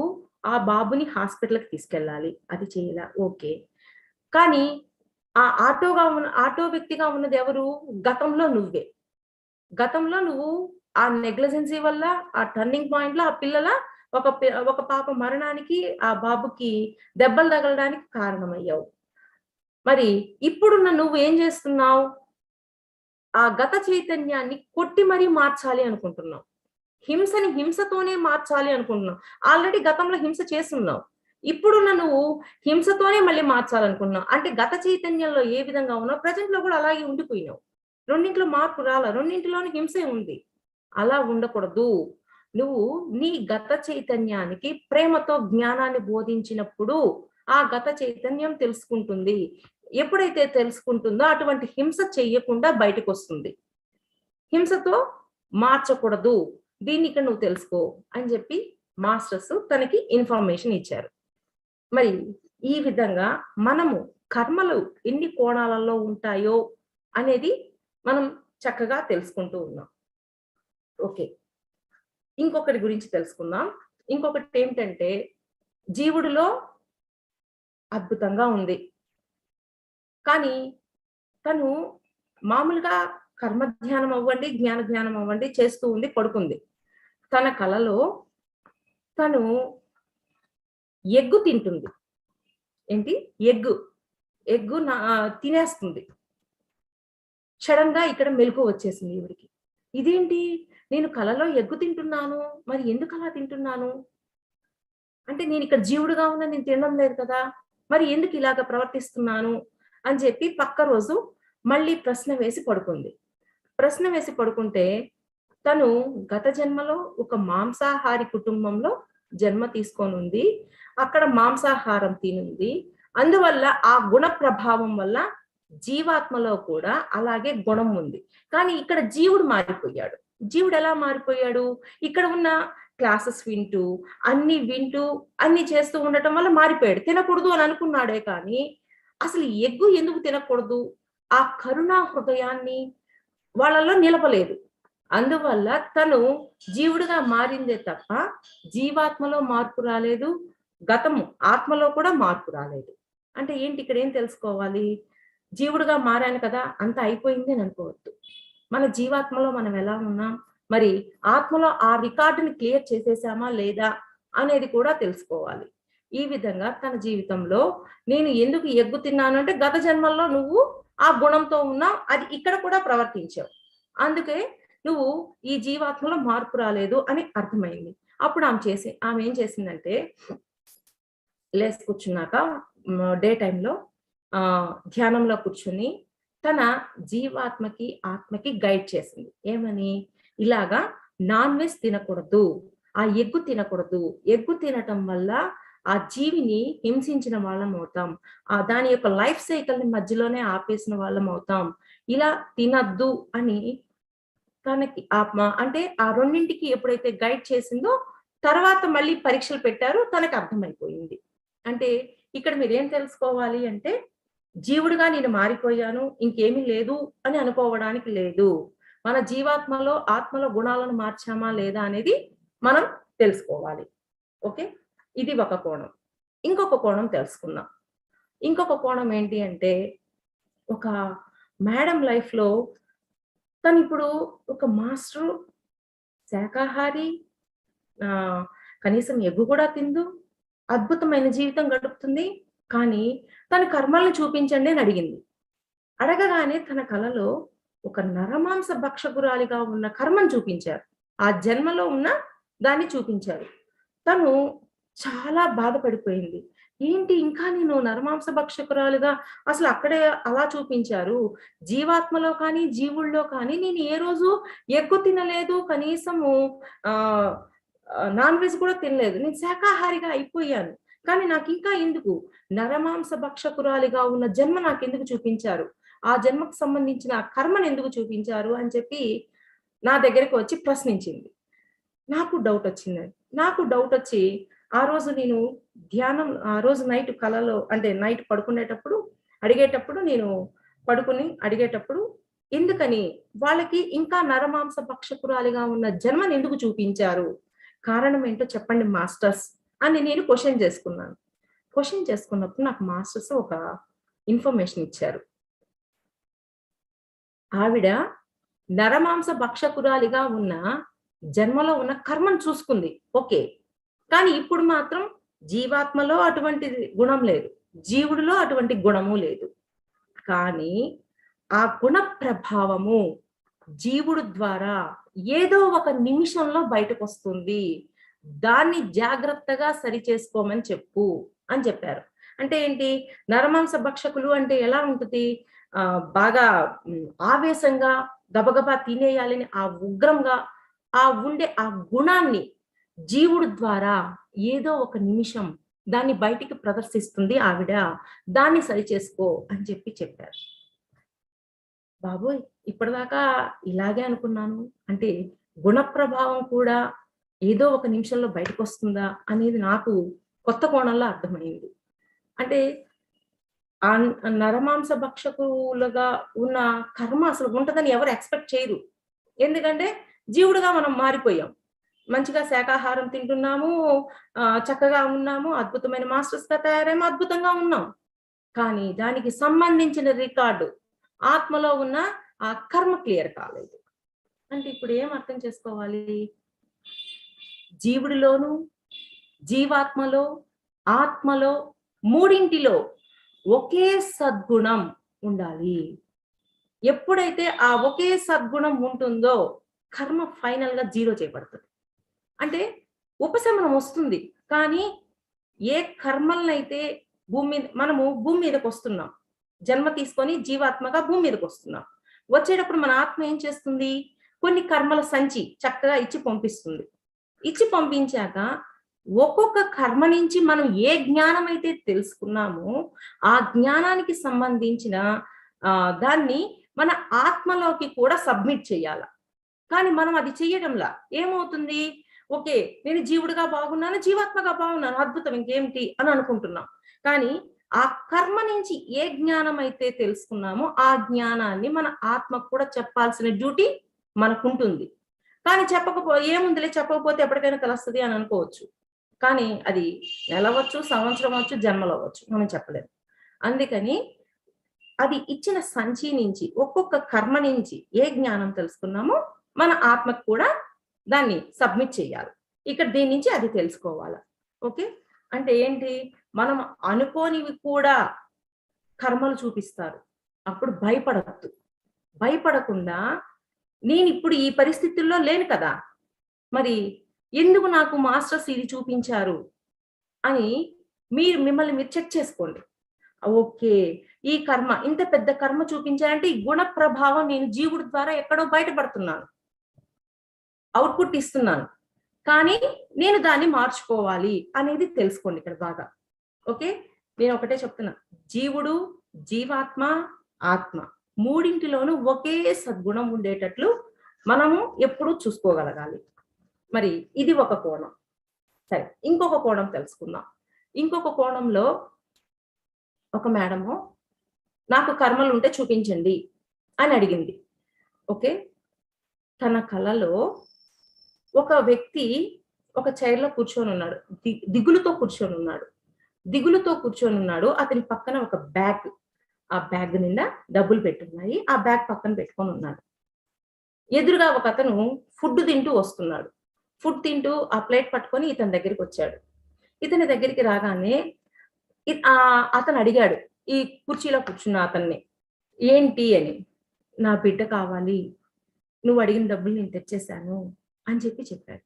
ఆ బాబుని హాస్పిటల్‌కి తీసుకెళ్ళాలి. అది చేయాలా? ఓకే. కానీ ఆ ఆటో వ్యక్తిగా ఉన్నది ఎవరు? గతంలో నువ్వే. గతంలో నువ్వు ఆ నెగ్లిజెన్సీ వల్ల, ఆ టర్నింగ్ పాయింట్‌లో ఆ పిల్లల ఒక పాప మరణానికి, ఆ బాబుకి దెబ్బలు తగలడానికి కారణమయ్యావు. మరి ఇప్పుడున్న నువ్వు ఏం చేస్తున్నావు? ఆ గత చైతన్యాన్ని కొట్టి మరీ మార్చాలి అనుకుంటున్నావు. హింసని హింసతోనే మార్చాలి అనుకుంటున్నావు. ఆల్రెడీ గతంలో హింస చేసున్నావు. ఇప్పుడున్న నువ్వు హింసతోనే మళ్ళీ మార్చాలనుకుంటున్నావు. అంటే గత చైతన్యంలో ఏ విధంగా ఉన్నావో ప్రెజెంట్‌లో కూడా అలాగే ఉండిపోయినావు. రెండిట్లో మార్పు రాలా. రెండింటిలోనూ హింసే ఉంది. అలా ఉండకూడదు. నువ్వు నీ గత చైతన్యానికి ప్రేమతో జ్ఞానాన్ని బోధించినప్పుడు ఆ గత చైతన్యం తెలుసుకుంటుంది. ఎప్పుడైతే తెలుసుకుంటుందో అటువంటి హింస చెయ్యకుండా బయటకొస్తుంది. హింసతో మార్చకూడదు. దీన్ని ఇక్కడ నువ్వు తెలుసుకో అని చెప్పి మాస్టర్స్ తనకి ఇన్ఫర్మేషన్ ఇచ్చారు. మరి ఈ విధంగా మనము కర్మలు ఎన్ని కోణాలలో ఉంటాయో అనేది మనం చక్కగా తెలుసుకుంటూ ఉన్నాం. ఓకే. ఇంకొకటి గురించి తెలుసుకుందాం. ఇంకొకటి ఏమిటంటే, జీవుడిలో అద్భుతంగా ఉంది. కానీ తను మామూలుగా కర్మ ధ్యానం అవ్వండి, జ్ఞాన ధ్యానం అవ్వండి చేస్తూ ఉంది, పడుకుంది. తన కలలో తను ఎగ్గు తింటుంది. ఏంటి? ఎగ్గు. ఎగ్గు తినేస్తుంది. సడెన్‌గా ఇక్కడ మెలుకువ వచ్చేసింది ఈవిడికి. ఇదేంటి? నేను కలలో ఎగ్గు తింటున్నాను. మరి ఎందుకలా తింటున్నాను? అంటే నేనిక్కడ జీవుడుగా ఉన్న నేను తినడం లేదు కదా! మరి ఎందుకు ఇలాగ ప్రవర్తిస్తున్నాను? అని చెప్పి పక్క రోజు మళ్ళీ ప్రశ్న వేసి పడుకుంది. ప్రశ్న వేసి పడుకుంటే, తను గత జన్మలో ఒక మాంసాహారి కుటుంబంలో జన్మ తీసుకొనుంది. అక్కడ మాంసాహారం తినుంది. అందువల్ల ఆ గుణ ప్రభావం వల్ల జీవాత్మలో కూడా అలాగే గుణం ఉంది. కానీ ఇక్కడ జీవుడు మారిపోయాడు. జీవుడెలా మారిపోయాడు? ఇక్కడ ఉన్న క్లాసెస్ వింటూ, అన్ని చేస్తూ ఉండటం వల్ల మారిపోయాడు. తినకూడదు అని అనుకున్నాడే కానీ, అసలు ఎగ్గు ఎందుకు తినకూడదు? ఆ కరుణా హృదయాన్ని వాళ్ళలో నిలపలేదు. అందువల్ల తను జీవుడుగా మారిందే తప్ప, జీవాత్మలో మార్పు రాలేదు. ఆత్మలో కూడా మార్పు రాలేదు. అంటే ఏంటి ఇక్కడ ఏం తెలుసుకోవాలి? జీవుడుగా మారాను కదా! అంతా అయిపోయింది అని అనుకోవద్దు. మన జీవాత్మలో మనం ఎలా ఉన్నాం? మరి ఆత్మలో ఆ రికార్డ్‌ని క్లియర్ చేసేసామా లేదా? అనేది కూడా తెలుసుకోవాలి. ఈ విధంగా తన జీవితంలో నేను ఎందుకు ఎగ్గు తిన్నాను అంటే, గత జన్మల్లో నువ్వు ఆ గుణంతో ఉన్నావు. అది ఇక్కడ కూడా ప్రవర్తించావు. అందుకే నువ్వు ఈ జీవాత్మలో మార్పు రాలేదు అని అర్థమైంది. అప్పుడు ఆమె ఏం చేసిందంటే, లేసి కూర్చున్నాక డే టైమ్‌లో ధ్యానంలో కూర్చొని తన జీవాత్మకి, ఆత్మకి గైడ్ చేసింది. ఏమని? ఇలాగా నాన్ వెజ్ తినకూడదు. ఆ ఎగ్గు తినకూడదు. ఎగ్గు తినటం వల్ల ఆ జీవిని హింసించిన వాళ్ళమవుతాం. దాని యొక్క లైఫ్ సైకిల్‌ని మధ్యలోనే ఆపేసిన వాళ్ళమవుతాం. ఇలా తినొద్దు అని తనకి అంటే ఆ రెండింటికి ఎప్పుడైతే గైడ్ చేసిందో, తర్వాత మళ్ళీ పరీక్షలు పెట్టారు. తనకి అర్థమైపోయింది. అంటే ఇక్కడ మీరేం తెలుసుకోవాలి అంటే, జీవుడిగా నేను మారిపోయాను, ఇంకేమీ లేదు అని అనుకోవడానికి లేదు. మన జీవాత్మలో, ఆత్మలో గుణాలను మార్చామా లేదా అనేది మనం తెలుసుకోవాలి. ఓకే. ఇది ఒక కోణం. ఇంకొక కోణం తెలుసుకుందాం. ఇంకొక కోణం ఏంటి అంటే, ఒక మేడమ్ లైఫ్‌లో తనిప్పుడు ఒక మాస్టరు, శాకాహారి, ఆహ్, కనీసం ఎగ్గు కూడా తినదు. అద్భుతమైన జీవితం గడుపుతుంది. కానీ తన కర్మలను చూపించండి అని అడిగింది. అడగగానే తన కలలో ఒక నరమాంస భక్షకురాలిగా ఉన్న కర్మను చూపించారు. ఆ జన్మలో ఉన్న దాన్ని చూపించారు. తను చాలా బాధపడిపోయింది. ఏంటి ఇంకా నేను నరమాంస భక్షకురాలిగా అసలు అక్కడే అలా చూపించారు. జీవాత్మలో కానీ, జీవుల్లో కానీ నేను ఏ రోజు ఎగ్గు తినలేదు. కనీసము ఆహ్, నాన్ వెజ్ కూడా తినలేదు. నేను శాకాహారిగా అయిపోయాను. కానీ నాకింకా ఎందుకు నరమాంస భక్షకురాలిగా ఉన్న జన్మ నాకెందుకు చూపించారు? ఆ జన్మకు సంబంధించిన ఆ కర్మనెందుకు చూపించారు అని చెప్పి నా దగ్గరికి వచ్చి ప్రశ్నించింది. నాకు డౌట్ వచ్చిందండి. నాకు డౌట్ వచ్చి ఆ రోజు నేను ఆ రోజు నైట్ కలలో అంటే నైట్ పడుకునేటప్పుడు అడిగేటప్పుడు నేను పడుకొని అడిగేటప్పుడు ఎందుకని వాళ్ళకి ఇంకా నరమాంస భక్షకురాలిగా ఉన్న జన్మని ఎందుకు చూపించారు? కారణం ఏంటో చెప్పండి మాస్టర్స్ అని నేను క్వెషన్ చేసుకున్నాను. క్వెషన్ చేసుకున్నప్పుడు నాకు మాస్టర్స్ ఒక ఇన్ఫర్మేషన్ ఇచ్చారు. ఆవిడ నరమాంస భక్షకురాలిగా ఉన్న జన్మలో ఉన్న కర్మను చూసుకుంది. ఓకే. కానీ ఇప్పుడు మాత్రం జీవాత్మలో అటువంటి గుణం లేదు. జీవుడిలో అటువంటి గుణము లేదు. కానీ ఆ గుణ ప్రభావము జీవుడు ద్వారా ఏదో ఒక నిమిషంలో బయటకొస్తుంది. దాన్ని జాగ్రత్తగా సరిచేసుకోమని చెప్పు అని చెప్పారు. అంటే ఏంటి? నరమాంస భక్షకులు అంటే ఎలా ఉంటది? బాగా ఆవేశంగా గబగబా తినేయాలని ఆ ఉగ్రంగా ఉండే ఆ గుణాన్ని జీవుడు ద్వారా ఏదో ఒక నిమిషం దాన్ని బయటికి ప్రదర్శిస్తుంది ఆవిడ. దాన్ని సరిచేసుకో అని చెప్పారు. బాబోయ్! ఇప్పటిదాకా ఇలాగే అనుకున్నాను. అంటే గుణ ప్రభావం కూడా ఏదో ఒక నిమిషంలో బయటకొస్తుందా అనేది నాకు కొత్త కోణంలో అర్థమైంది. అంటే నరమాంస భక్షకులుగా ఉన్న కర్మ అసలు ఉంటదని ఎవరు ఎక్స్‌పెక్ట్ చేయరు. ఎందుకంటే జీవుడుగా మనం మారిపోయాం. మంచిగా శాకాహారం తింటున్నాము. చక్కగా ఉన్నాము. అద్భుతమైన మాస్టర్స్‌గా తయారయ్యాము. అద్భుతంగా ఉన్నాం. కానీ దానికి సంబంధించిన రికార్డు ఆత్మలో ఉన్న ఆ కర్మ క్లియర్ కాలేదు. అంటే ఇప్పుడు ఏం అర్థం చేసుకోవాలి? జీవుడిలోను, జీవాత్మలో, ఆత్మలో మూడింటిలో ఒకే సద్గుణం ఉండాలి. ఎప్పుడైతే ఆ ఒకే సద్గుణం ఉంటుందో కర్మ ఫైనల్‌గా జీరో చేయబడుతుంది. అంటే ఉపశమనం వస్తుంది. కానీ ఏ కర్మలనైతే మనము భూమి మీదకొస్తున్నాం. జన్మ తీసుకొని జీవాత్మగా భూమి మీదకొస్తున్నాం. వచ్చేటప్పుడు మన ఆత్మ ఏం చేస్తుంది? కొన్ని కర్మల సంచి చక్కగా ఇచ్చి పంపిస్తుంది. ఇచ్చి పంపించాక ఒక్కొక్క కర్మ నుంచి మనం ఏ జ్ఞానం అయితే తెలుసుకున్నామో, ఆ జ్ఞానానికి సంబంధించిన దాన్ని మన ఆత్మలోకి కూడా సబ్మిట్ చేయాల. కానీ మనం అది చెయ్యడంలా. ఏమవుతుంది? ఓకే. నేను జీవుడిగా బాగున్నాను, జీవాత్మగా బాగున్నాను. అద్భుతం ఇంకేమిటి అని అనుకుంటున్నాం. కానీ ఆ కర్మ నుంచి ఏ జ్ఞానం అయితే తెలుసుకున్నామో, ఆ జ్ఞానాన్ని మన ఆత్మకు కూడా చెప్పాల్సిన డ్యూటీ మనకుంటుంది. కానీ ఏముందిలే చెప్పకపోతే ఎప్పటికైనా తెలుస్తది అని అనుకోవచ్చు. కానీ అది నెలవచ్చు, సంవత్సరం అవ్వచ్చు, జన్మలవ్వచ్చు. మనం చెప్పలేం. అందుకని అది ఇచ్చిన సంచి నుంచి ఒక్కొక్క కర్మ నుంచి ఏ జ్ఞానం తెలుసుకున్నామో మన ఆత్మకు కూడా దాన్ని సబ్మిట్ చేయాలి. ఇక్కడ దీని నుంచి అది తెలుసుకోవాలి. ఓకే. అంటే ఏంటి? మనం అనుకోనివి కూడా కర్మలు చూపిస్తారు. అప్పుడు భయపడొద్దు. భయపడకుండా నేనిప్పుడు ఈ పరిస్థితుల్లో లేను కదా! మరి ఎందుకు నాకు మాస్టర్స్ ఇది చూపించారు అని మిమ్మల్ని మీరు చెక్ చేసుకోండి. ఓకే. ఈ కర్మ ఇంత పెద్ద కర్మ చూపించారంటే ఈ గుణ ప్రభావం నేను జీవుడి ద్వారా ఎక్కడో బయటపడుతున్నాను. ఔట్‌పుట్ ఇస్తున్నాను. కానీ నేను దాన్ని మార్చుకోవాలి అనేది తెలుసుకోండి ఇక్కడ బాగా. ఓకే. నేను ఒకటే చెప్తున్నా. జీవుడు, జీవాత్మ, ఆత్మ మూడింటిలోనూ ఒకే సద్గుణం ఉండేటట్లు మనము ఎప్పుడూ చూసుకోగలగాలి. మరి ఇది ఒక కోణం. సరే. ఇంకొక కోణం తెలుసుకుందాం. ఇంకొక కోణంలో ఒక మేడము నాకు కర్మలుంటే చూపించండి అని అడిగింది. ఓకే. తన కలలో ఒక వ్యక్తి ఒక చైర్‌లో కూర్చొనున్నాడు. దిగులుతో కూర్చొనున్నాడు. దిగులుతో కూర్చొనున్నాడు. అతని పక్కన ఒక బ్యాగ్. ఆ బ్యాగ్ నిండా డబ్బులు పెట్టున్నాయి. ఆ బ్యాగ్ పక్కన పెట్టుకొనున్నాడు. ఎదురుగా ఒకతను ఫుడ్ తింటూ వస్తున్నాడు. ఫుడ్ తింటూ ఆ ప్లేట్ పట్టుకొని ఇతని దగ్గరికొచ్చాడు. ఇతని దగ్గరికి రాగానే అతను అడిగాడు. ఈ కుర్చీలో కూర్చున్న అతన్ని. ఏంటి అని. నా బిడ్డ కావాలి. నువ్వు అడిగిన డబ్బులు నేను తెచ్చేసాను అని చెప్పాడు.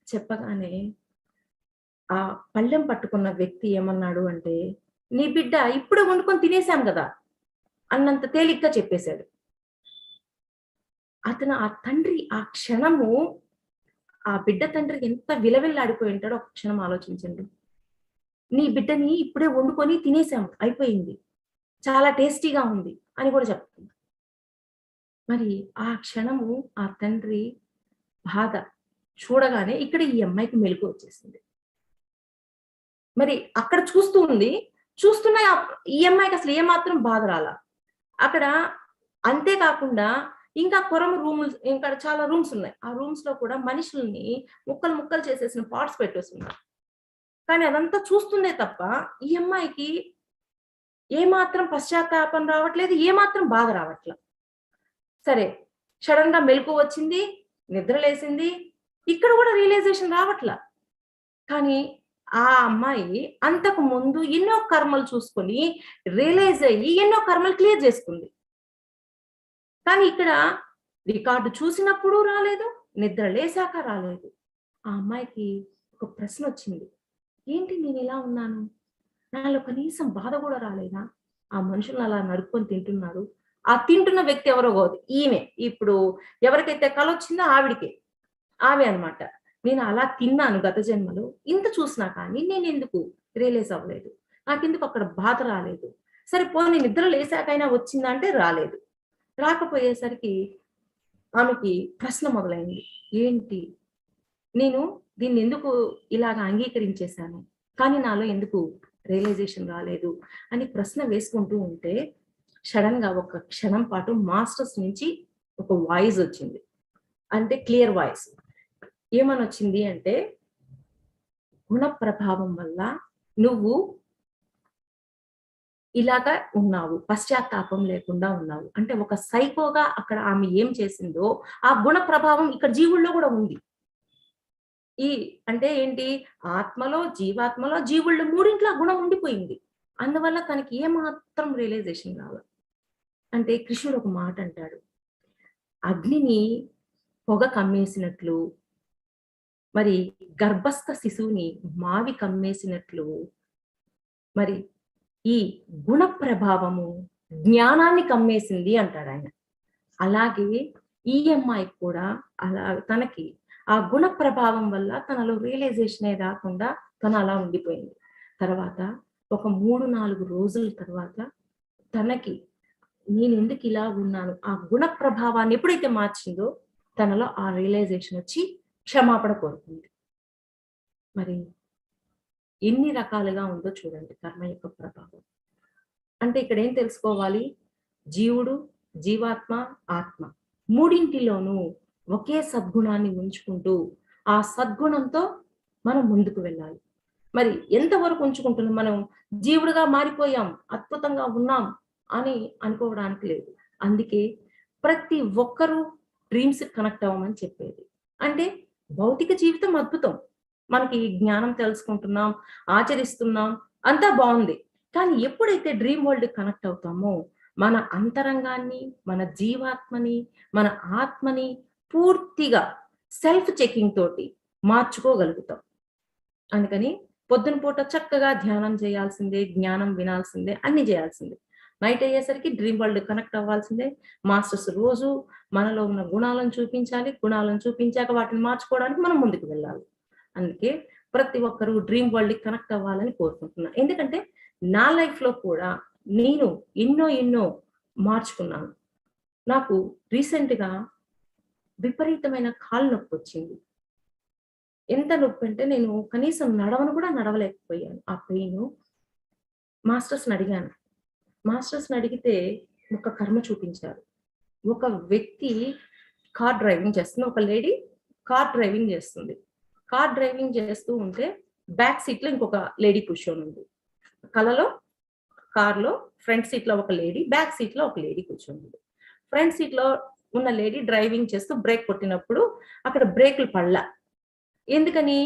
చెప్పగానే ఆ పళ్ళెం పట్టుకున్న వ్యక్తి ఏమన్నాడు అంటే, "నీ బిడ్డ ఇప్పుడే వండుకొని తినేసాను గదా!" అన్నంత తేలిగ్గా చెప్పేసాడు. ఆ తండ్రి ఆ క్షణము ఆ బిడ్డ తండ్రి ఎంత విలవిల్లాడిపోయి ఉంటాడో ఒక క్షణం ఆలోచించండి. నీ బిడ్డని ఇప్పుడే వండుకొని తినేసాం. అయిపోయింది. చాలా టేస్టీగా ఉంది అని కూడా చెప్తుంది. మరి ఆ క్షణము ఆ తండ్రి బాధ చూడగానే ఇక్కడ ఈ అమ్మాయికి మెలుకువ వచ్చేసింది. మరి అక్కడ చూస్తూ ఉంది. చూస్తున్న ఈ అమ్మాయికి అసలు ఏమాత్రం బాధ రాలా. అక్కడ అంతే కాకుండా ఇంకా రూములు ఇంకా చాలా రూమ్స్ ఉన్నాయి. ఆ రూమ్స్‌లో కూడా మనుషుల్ని ముక్కలు ముక్కలు చేసేసిన పార్ట్స్ పెట్టేసున్నారు. కానీ అదంతా చూస్తుందే తప్ప ఈ అమ్మాయికి ఏమాత్రం పశ్చాత్తాపం రావట్లేదు. ఏమాత్రం బాధ రావట్ల. సరే సడెన్‌గా మెలుకువ వచ్చింది. నిద్ర లేసింది. ఇక్కడ కూడా రియలైజేషన్ రావట్ల. కానీ ఆ అమ్మాయి అంతకు ముందు ఎన్నో కర్మలు చూసుకొని రియలైజ్ అయ్యి ఎన్నో కర్మలు క్లియర్ చేసుకుంది. కానీ ఇక్కడ రికార్డ్ చూసినప్పుడు రాలేదు. నిద్ర లేసాక రాలేదు. ఆ అమ్మాయికి ఒక ప్రశ్నొచ్చింది. ఏంటి నేనిలా ఉన్నాను? నాలో కనీసం బాధ గూడా రాలేదా? ఆ మనుషులు అలా నరుక్కొని తింటున్నారు. ఆ తింటున్న వ్యక్తి ఎవరో గాదు. ఈమె. ఇప్పుడు ఎవరికైతే కలొచ్చిందో ఆవిడకే. ఆమె అన్నమాట. నేను అలా తిన్నాను గత జన్మలో. ఇంత చూసినా కానీ నేనెందుకు రియలైజ్ అవ్వలేదు. నాకెందుకు అక్కడ బాధ రాలేదు. సరే పోనీ నిద్ర లేసాకైనా వచ్చిందా అంటే రాలేదు. రాకపోయేసరికి ఆమెకి ప్రశ్న మొదలైంది. ఏంటి? నేను దీన్నెందుకు ఇలాగ అంగీకరించేశాను? కానీ నాలో ఎందుకు రియలైజేషన్ రాలేదు అని ప్రశ్న వేసుకుంటూ ఉంటే, సడెన్‌గా ఒక క్షణం పాటు మాస్టర్స్ నుంచి ఒక వాయిస్ వచ్చింది. అంటే క్లియర్ వాయిస్. ఏమనొచ్చింది అంటే, గుణ ప్రభావం వల్ల నువ్వు ఇలాగ ఉన్నావు. పశ్చాత్తాపం లేకుండా ఉన్నావు. అంటే ఒక సైకోగా అక్కడ ఆమె ఏం చేసిందో, ఆ గుణ ప్రభావం ఇక్కడ జీవుల్లో గూడా ఉంది. ఈ అంటే ఏంటి? ఆత్మలో, జీవాత్మలో, జీవుల్లో మూడింట్లో ఆ గుణం ఉండిపోయింది. అందువల్ల తనకి ఏమాత్రం రియలైజేషన్ రాల. అంటే కృష్ణుడు ఒక మాట అంటాడు. అగ్నిని పొగ కమ్మేసినట్లు, మరి గర్భస్థ శిశువుని మావి కమ్మేసినట్లు, మరి ఈ గుణ ప్రభావము జ్ఞానాన్ని కమ్మేసింది అంటాడాయన. అలాగే ఈఎంఐ కూడా అలా తనకి ఆ గుణ ప్రభావం వల్ల తనలో రియలైజేషనే రాకుండా తను అలా ఉండిపోయింది. తర్వాత ఒక 3, 4 రోజుల తర్వాత తనకి నేనెందుకు ఇలా ఉన్నాను? ఆ గుణ ప్రభావాన్ని ఎప్పుడైతే మార్చిందో తనలో ఆ రియలైజేషన్ వచ్చి క్షమాపణ కోరుకుంది. మరి ఎన్ని రకాలుగా ఉందో చూడండి కర్మ యొక్క ప్రభావం. అంటే ఇక్కడ ఏం తెలుసుకోవాలి? జీవుడు, జీవాత్మ, ఆత్మ మూడింటిలోనూ ఒకే సద్గుణాన్ని ఉంచుకుంటూ, ఆ సద్గుణంతో మనం ముందుకు వెళ్ళాలి. మరి ఎంతవరకు ఉంచుకుంటున్నాం మనం? జీవుడుగా మారిపోయాం, అద్భుతంగా ఉన్నాం అని అనుకోవడానికి లేదు. అందుకే ప్రతి ఒక్కరూ డ్రీమ్స్‌కి కనెక్ట్ అవ్వమని చెప్పేది. అంటే భౌతిక జీవితం అద్భుతం. మనకి జ్ఞానం తెలుసుకుంటున్నాం, ఆచరిస్తున్నాం, అంతా బావుంది. కానీ ఎప్పుడైతే డ్రీమ్ వరల్డ్‌కి కనెక్ట్ అవుతామో, మన అంతరంగాన్ని, మన జీవాత్మని, మన ఆత్మని పూర్తిగా సెల్ఫ్ చెకింగ్ తోటి మార్చుకోగలుగుతాం. అందుకని పొద్దున పూట చక్కగా ధ్యానం చేయాల్సిందే, జ్ఞానం వినాల్సిందే, అన్నీ చేయాల్సిందే. నైట్ అయ్యేసరికి డ్రీమ్ వరల్డ్ కనెక్ట్ అవ్వాల్సిందే. మాస్టర్స్ రోజు మనలో ఉన్న గుణాలను చూపించాలి. గుణాలను చూపించాక వాటిని మార్చుకోవడానికి మనం ముందుకు వెళ్ళాలి. అందుకే ప్రతి ఒక్కరు డ్రీమ్ వరల్డ్‌కి కనెక్ట్ అవ్వాలని కోరుకుంటున్నా. ఎందుకంటే నా లైఫ్‌లో కూడా నేను ఎన్నో మార్చుకున్నాను. నాకు రీసెంట్‌గా విపరీతమైన కాళ్ళు నొప్పొచ్చింది. ఎంత నొప్పంటే నేను కనీసం నడవను కూడా నడవలేకపోయాను. ఆ పెయిను. మాస్టర్స్‌ని అడిగాను. మాస్టర్స్‌ని అడిగితే ఒక కర్మ చూపించారు. ఒక వ్యక్తి కార్ డ్రైవింగ్ చేస్తుంది. ఒక లేడీ కార్ డ్రైవింగ్ చేస్తుంది. కార్ డ్రైవింగ్ చేస్తూ ఉంటే బ్యాక్ సీట్‌లో ఇంకొక లేడీ కూర్చొనుంది. కలలో కార్‌లో ఫ్రంట్ సీట్‌లో ఒక లేడీ, బ్యాక్ సీట్‌లో ఒక లేడీ కూర్చుంది. ఫ్రంట్ సీట్‌లో ఉన్న లేడీ డ్రైవింగ్ చేస్తూ బ్రేక్ కొట్టినప్పుడు అక్కడ బ్రేకులు పడల. ఎందుకని?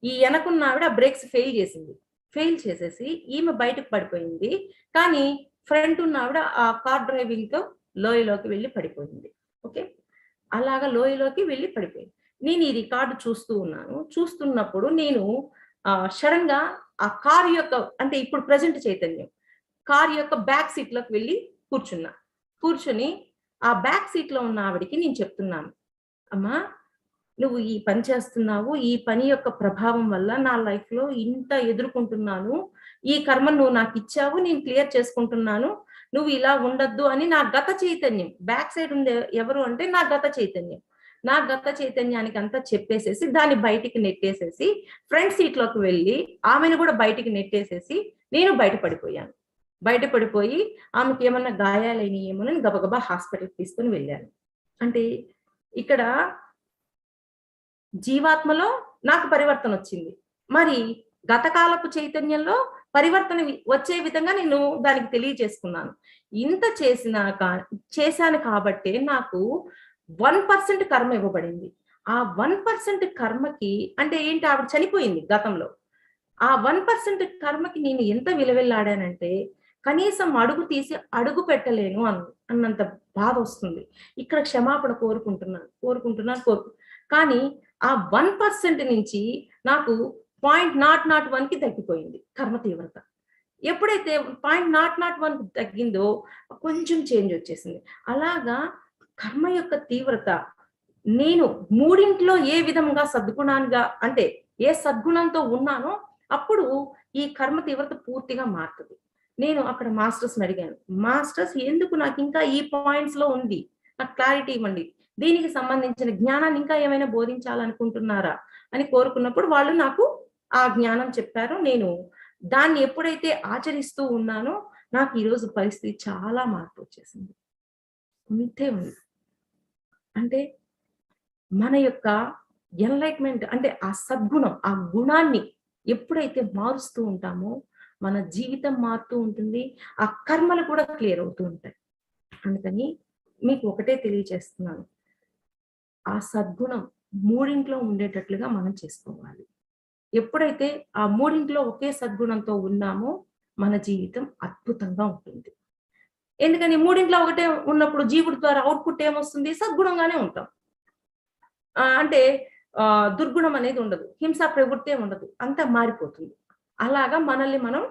ఈ ఎనకున్న ఆవిడ ఆ బ్రేక్స్ ఫెయిల్ చేసింది. ఫెయిల్ చేసేసి ఈమె బయటకు పడిపోయింది. కానీ ఫ్రంట్ ఉన్న ఆవిడ ఆ కార్ డ్రైవింగ్‌తో లోయలోకి వెళ్లి పడిపోయింది. ఓకే. అలాగా లోయలోకి వెళ్లి పడిపోయింది. నేను ఈ రికార్డ్ చూస్తూ ఉన్నాను. చూస్తున్నప్పుడు నేను సడెన్‌గా ఆ కార్ యొక్క అంటే ఇప్పుడు ప్రెజెంట్ చైతన్యం. కార్ యొక్క బ్యాక్ సీట్‌లోకి వెళ్లి కూర్చున్నా. కూర్చొని ఆ బ్యాక్ సీట్‌లో ఉన్న ఆవిడకి నేను చెప్తున్నాను. అమ్మా నువ్వు ఈ పని చేస్తున్నావు. ఈ పని యొక్క ప్రభావం వల్ల నా లైఫ్‌లో ఇంత ఎదుర్కొంటున్నాను. ఈ కర్మను నువ్వు నాకిచ్చావు. నేను క్లియర్ చేసుకుంటున్నాను. నువ్వు ఇలా ఉండొద్దు అని నా గత చైతన్యం, బ్యాక్ సైడ్ ఉంది ఎవరు అంటే నా గత చైతన్యం. నా గత చైతన్యానికి అంతా చెప్పేసేసి దాన్ని బయటికి నెట్టేసేసి ఫ్రంట్ సీట్‌లోకి వెళ్ళి ఆమెను కూడా బయటికి నెట్టేసేసి నేను బయట పడిపోయాను. బయట పడిపోయి ఆమెకేమన్నా గాయాలైనయేమోనని గబగబా హాస్పిటల్‌కి తీసుకొని వెళ్ళాను. అంటే ఇక్కడ జీవాత్మలో నాకు పరివర్తనొచ్చింది. మరి గతకాలపు చైతన్యంలో పరివర్తన వచ్చే విధంగా నేను దానికి తెలియజేసుకున్నాను. ఇంత చేశాను కాబట్టే నాకు 1% కర్మ ఇవ్వబడింది. ఆ 1% కర్మకి అంటే ఏంటి, ఆవిడ చనిపోయింది గతంలో. ఆ 1% కర్మకి నేను ఎంత విలువెల్లాడానంటే, కనీసం అడుగు తీసి అడుగు పెట్టలేను అన్నంత బాధొస్తుంది. ఇక్కడ క్షమాపణ కోరుకుంటున్నాను. కానీ ఆ 1% నుంచి నాకు 0.001కి తగ్గిపోయింది కర్మ తీవ్రత. ఎప్పుడైతే 0.001 తగ్గిందో కొంచెం చేంజ్ వచ్చేసింది. అలాగా కర్మ యొక్క తీవ్రత నేను మూడింట్లో ఏ విధంగా సద్గుణాలుగా అంటే ఏ సద్గుణంతో ఉన్నానో అప్పుడు ఈ కర్మ తీవ్రత పూర్తిగా మారుతది. నేను అక్కడ మాస్టర్స్‌ని అడిగాను. మాస్టర్స్ ఎందుకు నాకింకా ఈ పాయింట్స్‌లో ఉంది. నాకు క్లారిటీ ఇవ్వండి. దీనికి సంబంధించిన జ్ఞానాన్ని ఇంకా ఏమైనా బోధించాలనుకుంటున్నారా? అని కోరుకున్నప్పుడు వాళ్ళు నాకు ఆ జ్ఞానం చెప్పారు. నేను దాన్ని ఎప్పుడైతే ఆచరిస్తూ ఉన్నానో నాకు ఈరోజు పరిస్థితి చాలా మార్పొచ్చేసింది. ఇంతే ఉంది. అంటే మన యొక్క ఎన్‌లైట్‌మెంట్ అంటే ఆ సద్గుణం, ఆ గుణాన్ని ఎప్పుడైతే మారుస్తూ ఉంటామో మన జీవితం మారుతూ ఉంటుంది. ఆ కర్మలు కూడా క్లియర్ అవుతూ ఉంటాయి. అందుకని మీకు ఒకటే తెలియజేస్తున్నాను. ఆ సద్గుణం మూడింట్లో ఉండేటట్లుగా మనం చేసుకోవాలి. ఎప్పుడైతే ఆ మూడింట్లో ఒకే సద్గుణంతో ఉన్నామో మన జీవితం అద్భుతంగా ఉంటుంది. ఎందుకని మూడింట్లో ఒకటే ఉన్నప్పుడు జీవుడి ద్వారా అవుట్‌పుట్ ఏమొస్తుంది? సద్గుణంగానే ఉంటాం. అంటే దుర్గుణం అనేది ఉండదు. హింసా ప్రవృత్తే ఉండదు. అంతా మారిపోతుంది. అలాగా మనల్ని మనం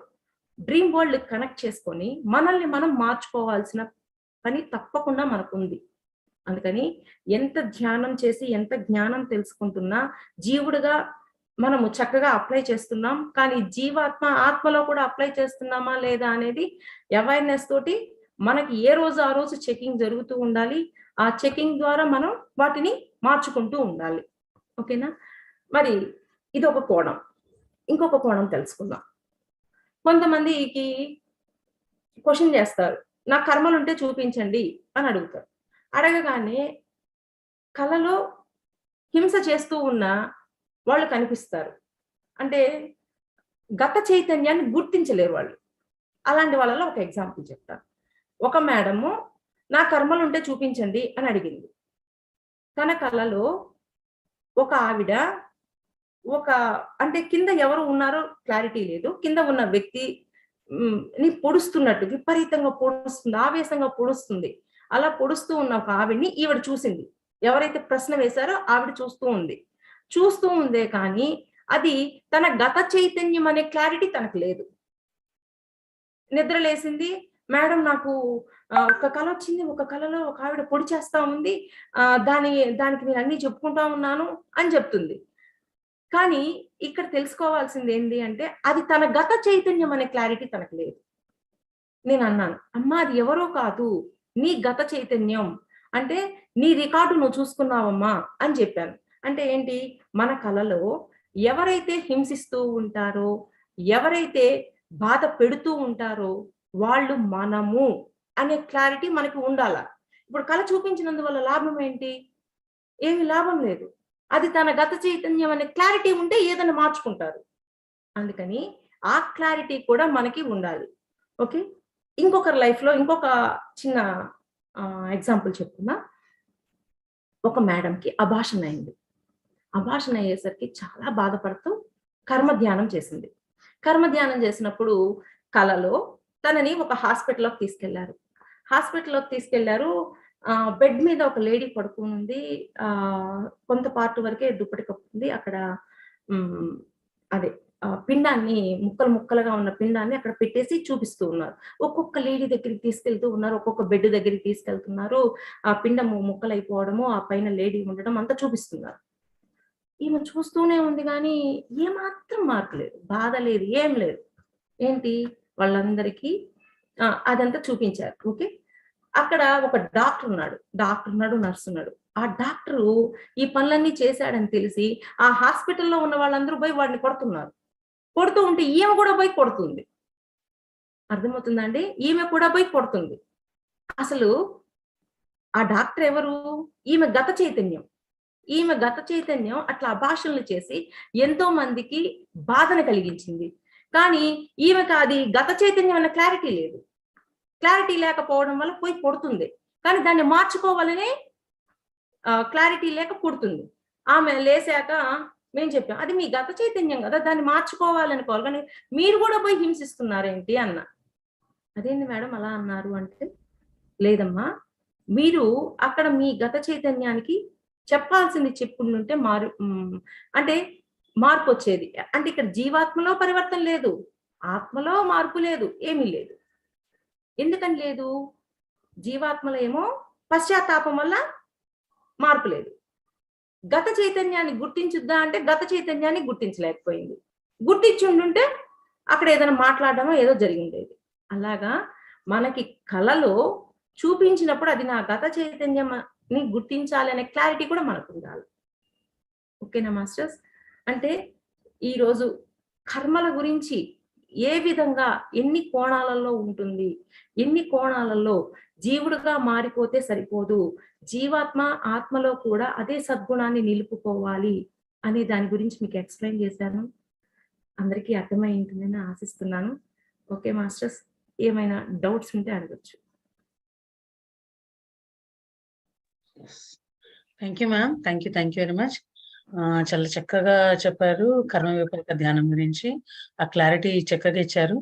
డ్రీమ్ వరల్డ్‌కి కనెక్ట్ చేసుకొని, మనల్ని మనం మార్చుకోవాల్సిన పని తప్పకుండా మనకుంది. అందుకని ఎంత ధ్యానం చేసి, ఎంత జ్ఞానం తెలుసుకుంటున్నా, జీవుడుగా మనము చక్కగా అప్లై చేస్తున్నాం. కానీ జీవాత్మ, ఆత్మలో కూడా అప్లై చేస్తున్నామా లేదా అనేది అవేర్‌నెస్ తోటి మనకి ఏ రోజు ఆ రోజు చెకింగ్ జరుగుతూ ఉండాలి. ఆ చెకింగ్ ద్వారా మనం వాటిని మార్చుకుంటూ ఉండాలి. ఓకేనా? మరి ఇదొక కోణం. ఇంకొక కోణం తెలుసుకుందాం. కొంతమందికి క్వెషన్ చేస్తారు. నాకు కర్మలుంటే చూపించండి అని అడుగుతారు. అడగగానే కలలో హింస చేస్తూ ఉన్న వాళ్ళు కనిపిస్తారు. అంటే గత చైతన్యాన్ని గుర్తించలేరు వాళ్ళు. అలాంటి వాళ్ళలో ఒక ఎగ్జాంపుల్ చెప్తాను. ఒక మేడము నా కర్మలుంటే చూపించండి అని అడిగింది. తన కలలో ఒక ఆవిడ ఒక అంటే కింద ఎవరు ఉన్నారో క్లారిటీ లేదు. కింద ఉన్న వ్యక్తి ని పొడుస్తున్నట్టు విపరీతంగా పొడుస్తుంది. ఆవేశంగా పొడుస్తుంది. అలా పొడుస్తూ ఉన్న ఒక ఆవిడని ఈవిడ చూసింది. ఎవరైతే ప్రశ్న వేశారో ఆవిడ చూస్తూ ఉంది. చూస్తూ ఉందే కానీ అది తన గత చైతన్యం అనే క్లారిటీ తనకు లేదు. నిద్ర లేసింది. మేడం నాకు ఒక కలొచ్చింది. ఒక కలలో ఒక ఆవిడ పొడి చేస్తా ఉంది. దానికి నేను అన్నీ చెప్పుకుంటా ఉన్నాను అని చెప్తుంది. కానీ ఇక్కడ తెలుసుకోవాల్సింది ఏంది అంటే, అది తన గత చైతన్యం అనే క్లారిటీ తనకు లేదు. నేనన్నాను, "అమ్మా అది ఎవరో కాదు. నీ గత చైతన్యం. అంటే నీ రికార్డు నువ్వు చూసుకున్నావమ్మా" అని చెప్పాను. అంటే ఏంటి? మన కలలో ఎవరైతే హింసిస్తూ ఉంటారో, ఎవరైతే బాధ పెడుతూ ఉంటారో, వాళ్ళు మనము అనే క్లారిటీ మనకి ఉండాల. ఇప్పుడు కల చూపించినందువల్ల లాభం ఏంటి? ఏమి లాభం లేదు. అది తన గత చైతన్యం అనే క్లారిటీ ఉంటే ఏదైనా మార్చుకుంటారు. అందుకని ఆ క్లారిటీ కూడా మనకి ఉండాలి. ఓకే. ఇంకొకరి లైఫ్‌లో ఇంకొక చిన్న ఎగ్జాంపుల్ చెప్తున్నా. ఒక మేడమ్‌కి అబార్షన్ అయింది. అబార్షన్ అయ్యేసరికి చాలా బాధపడుతూ కర్మ ధ్యానం చేసింది. కర్మ ధ్యానం చేసినప్పుడు కలలో తనని ఒక హాస్పిటల్‌లోకి తీసుకెళ్లారు. హాస్పిటల్‌లోకి తీసుకెళ్లారు. బెడ్ మీద ఒక లేడీ పడుకొనుంది. కొంత పార్ట్ వరకే దుప్పటి కప్పుకుంది. అక్కడ హ్మ్. అదే పిండాన్ని ముక్కలు ముక్కలుగా ఉన్న పిండాన్ని అక్కడ పెట్టేసి చూపిస్తూ ఉన్నారు. ఒక్కొక్క లేడీ దగ్గరికి తీసుకెళ్తూ ఉన్నారు. ఒక్కొక్క బెడ్ దగ్గరికి తీసుకెళ్తున్నారు. ఆ పిండము ముక్కలైపోవడము, ఆ పైన లేడీ ఉండడం అంతా చూపిస్తున్నారు. ఈమె చూస్తూనే ఉంది గానీ, ఏమాత్రం మార్పు లేదు. బాధ లేదు. ఏం లేదు. ఏంటి వాళ్ళందరికీ అదంతా చూపించారు. ఓకే. అక్కడ ఒక డాక్టర్ ఉన్నాడు, నర్స్ ఉన్నాడు. ఆ డాక్టరు ఈ పనులన్నీ చేశాడని తెలిసి, ఆ హాస్పిటల్‌లో ఉన్న వాళ్ళందరూ పోయి వాడిని కొడుతున్నారు. కొడుతూ ఉంటే ఈమె కూడా పోయి కొడుతుంది. అర్థమవుతుందా అండి? ఈమె కూడా పోయి కొడుతుంది. అసలు ఆ డాక్టర్ ఎవరు? ఈమె గత చైతన్యం. ఈమె గత చైతన్యం అట్లా అభాషణలు చేసి ఎంతో మందికి బాధను కలిగించింది. కానీ ఈమెకి అది గత చైతన్యం అన్న క్లారిటీ లేదు. క్లారిటీ లేకపోవడం వల్ల పోయి కొడుతుంది. కానీ దాన్ని మార్చుకోవాలనే క్లారిటీ లేక పుడుతుంది. ఆమె లేసాక మేము చెప్పాం. "అది మీ గత చైతన్యం గదా! దాన్ని మార్చుకోవాలనుకోవాలి. కానీ మీరు గూడా పోయి హింసిస్తున్నారేంటి?" అన్నా. "అదేంది మేడం అలా అన్నారు" అంటే, "లేదమ్మా, మీరు అక్కడ మీ గత చైతన్యానికి చెప్పాల్సింది చెప్పుండుంటే అంటే మార్పొచ్చేది. అంటే ఇక్కడ జీవాత్మలో పరివర్తన లేదు. ఆత్మలో మార్పు లేదు. ఏమీ లేదు. ఎందుకని లేదు? జీవాత్మలో ఏమో పశ్చాత్తాపం వల్ల మార్పు లేదు. గత చైతన్యాన్ని గుర్తించుద్దా అంటే గత చైతన్యాన్ని గుర్తించలేకపోయింది. గుర్తించుండుంటే అక్కడ ఏదైనా మాట్లాడడమో ఏదో జరిగుండేది. అలాగా మనకి కలలో చూపించినప్పుడు అది నా గత చైతన్యంని గుర్తించాలి అనే క్లారిటీ కూడా మనకుండాలి. ఓకేనా మాస్టర్స్? అంటే ఈరోజు కర్మల గురించి ఏ విధంగా ఎన్ని కోణాలలో ఉంటుంది? ఎన్ని కోణాలలో జీవుడుగా మారిపోతే సరిపోదు. జీవాత్మ, ఆత్మలో కూడా అదే సద్గుణాన్ని నిలుపుకోవాలి అనే దాని గురించి మీకు ఎక్స్‌ప్లెయిన్ చేశాను. అందరికీ అర్థమై ఉంటుందని ఆశిస్తున్నాను. Okay masters. ఏమైనా డౌట్స్ ఉంటే అడగొచ్చు. Thank you ma'am. Thank you very much. చాలా చక్కగా చెప్పారు కర్మ విపరీత ధ్యానం గురించి. ఆ క్లారిటీ చక్కగా ఇచ్చారు.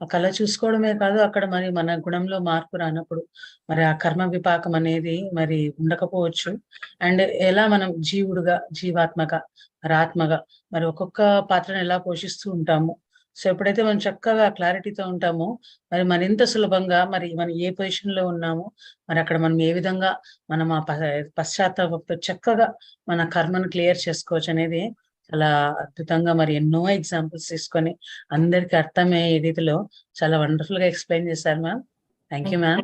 ఆ కళ చూసుకోవడమే కాదు, అక్కడ మరి మన గుణంలో మార్పు రానప్పుడు మరి ఆ కర్మ విపాకం అనేది మరి ఉండకపోవచ్చు. అండ్ ఎలా మనం జీవుడుగా, జీవాత్మగా, మరి ఆత్మగా మరి ఒక్కొక్క పాత్రను ఎలా పోషిస్తూ ఉంటాము. సో ఎప్పుడైతే మనం చక్కగా క్లారిటీతో ఉంటామో మరి మరింత సులభంగా మరి మనం ఏ పొజిషన్ లో ఉన్నామో మరి అక్కడ మనం ఏ విధంగా మనం ఆ పశ్చాత్తాపంతో చక్కగా మన కర్మను క్లియర్ చేసుకోవచ్చు అనేది చాలా అద్భుతంగా మరి ఎన్నో ఎగ్జాంపుల్స్ తీసుకొని అందరికి అర్థమయ్యే రీతిలో చాలా వండర్ఫుల్ గా ఎక్స్ప్లెయిన్ చేశారు ma'am. Thank you ma'am.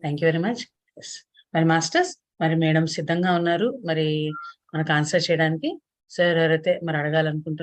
Thank you very much. మరి మాస్టర్స్, మరి మేడం సిద్ధంగా ఉన్నారు మరి మనకు ఆన్సర్ చేయడానికి. సార్ ఎవరైతే మరి అడగాలనుకుంటున్నారు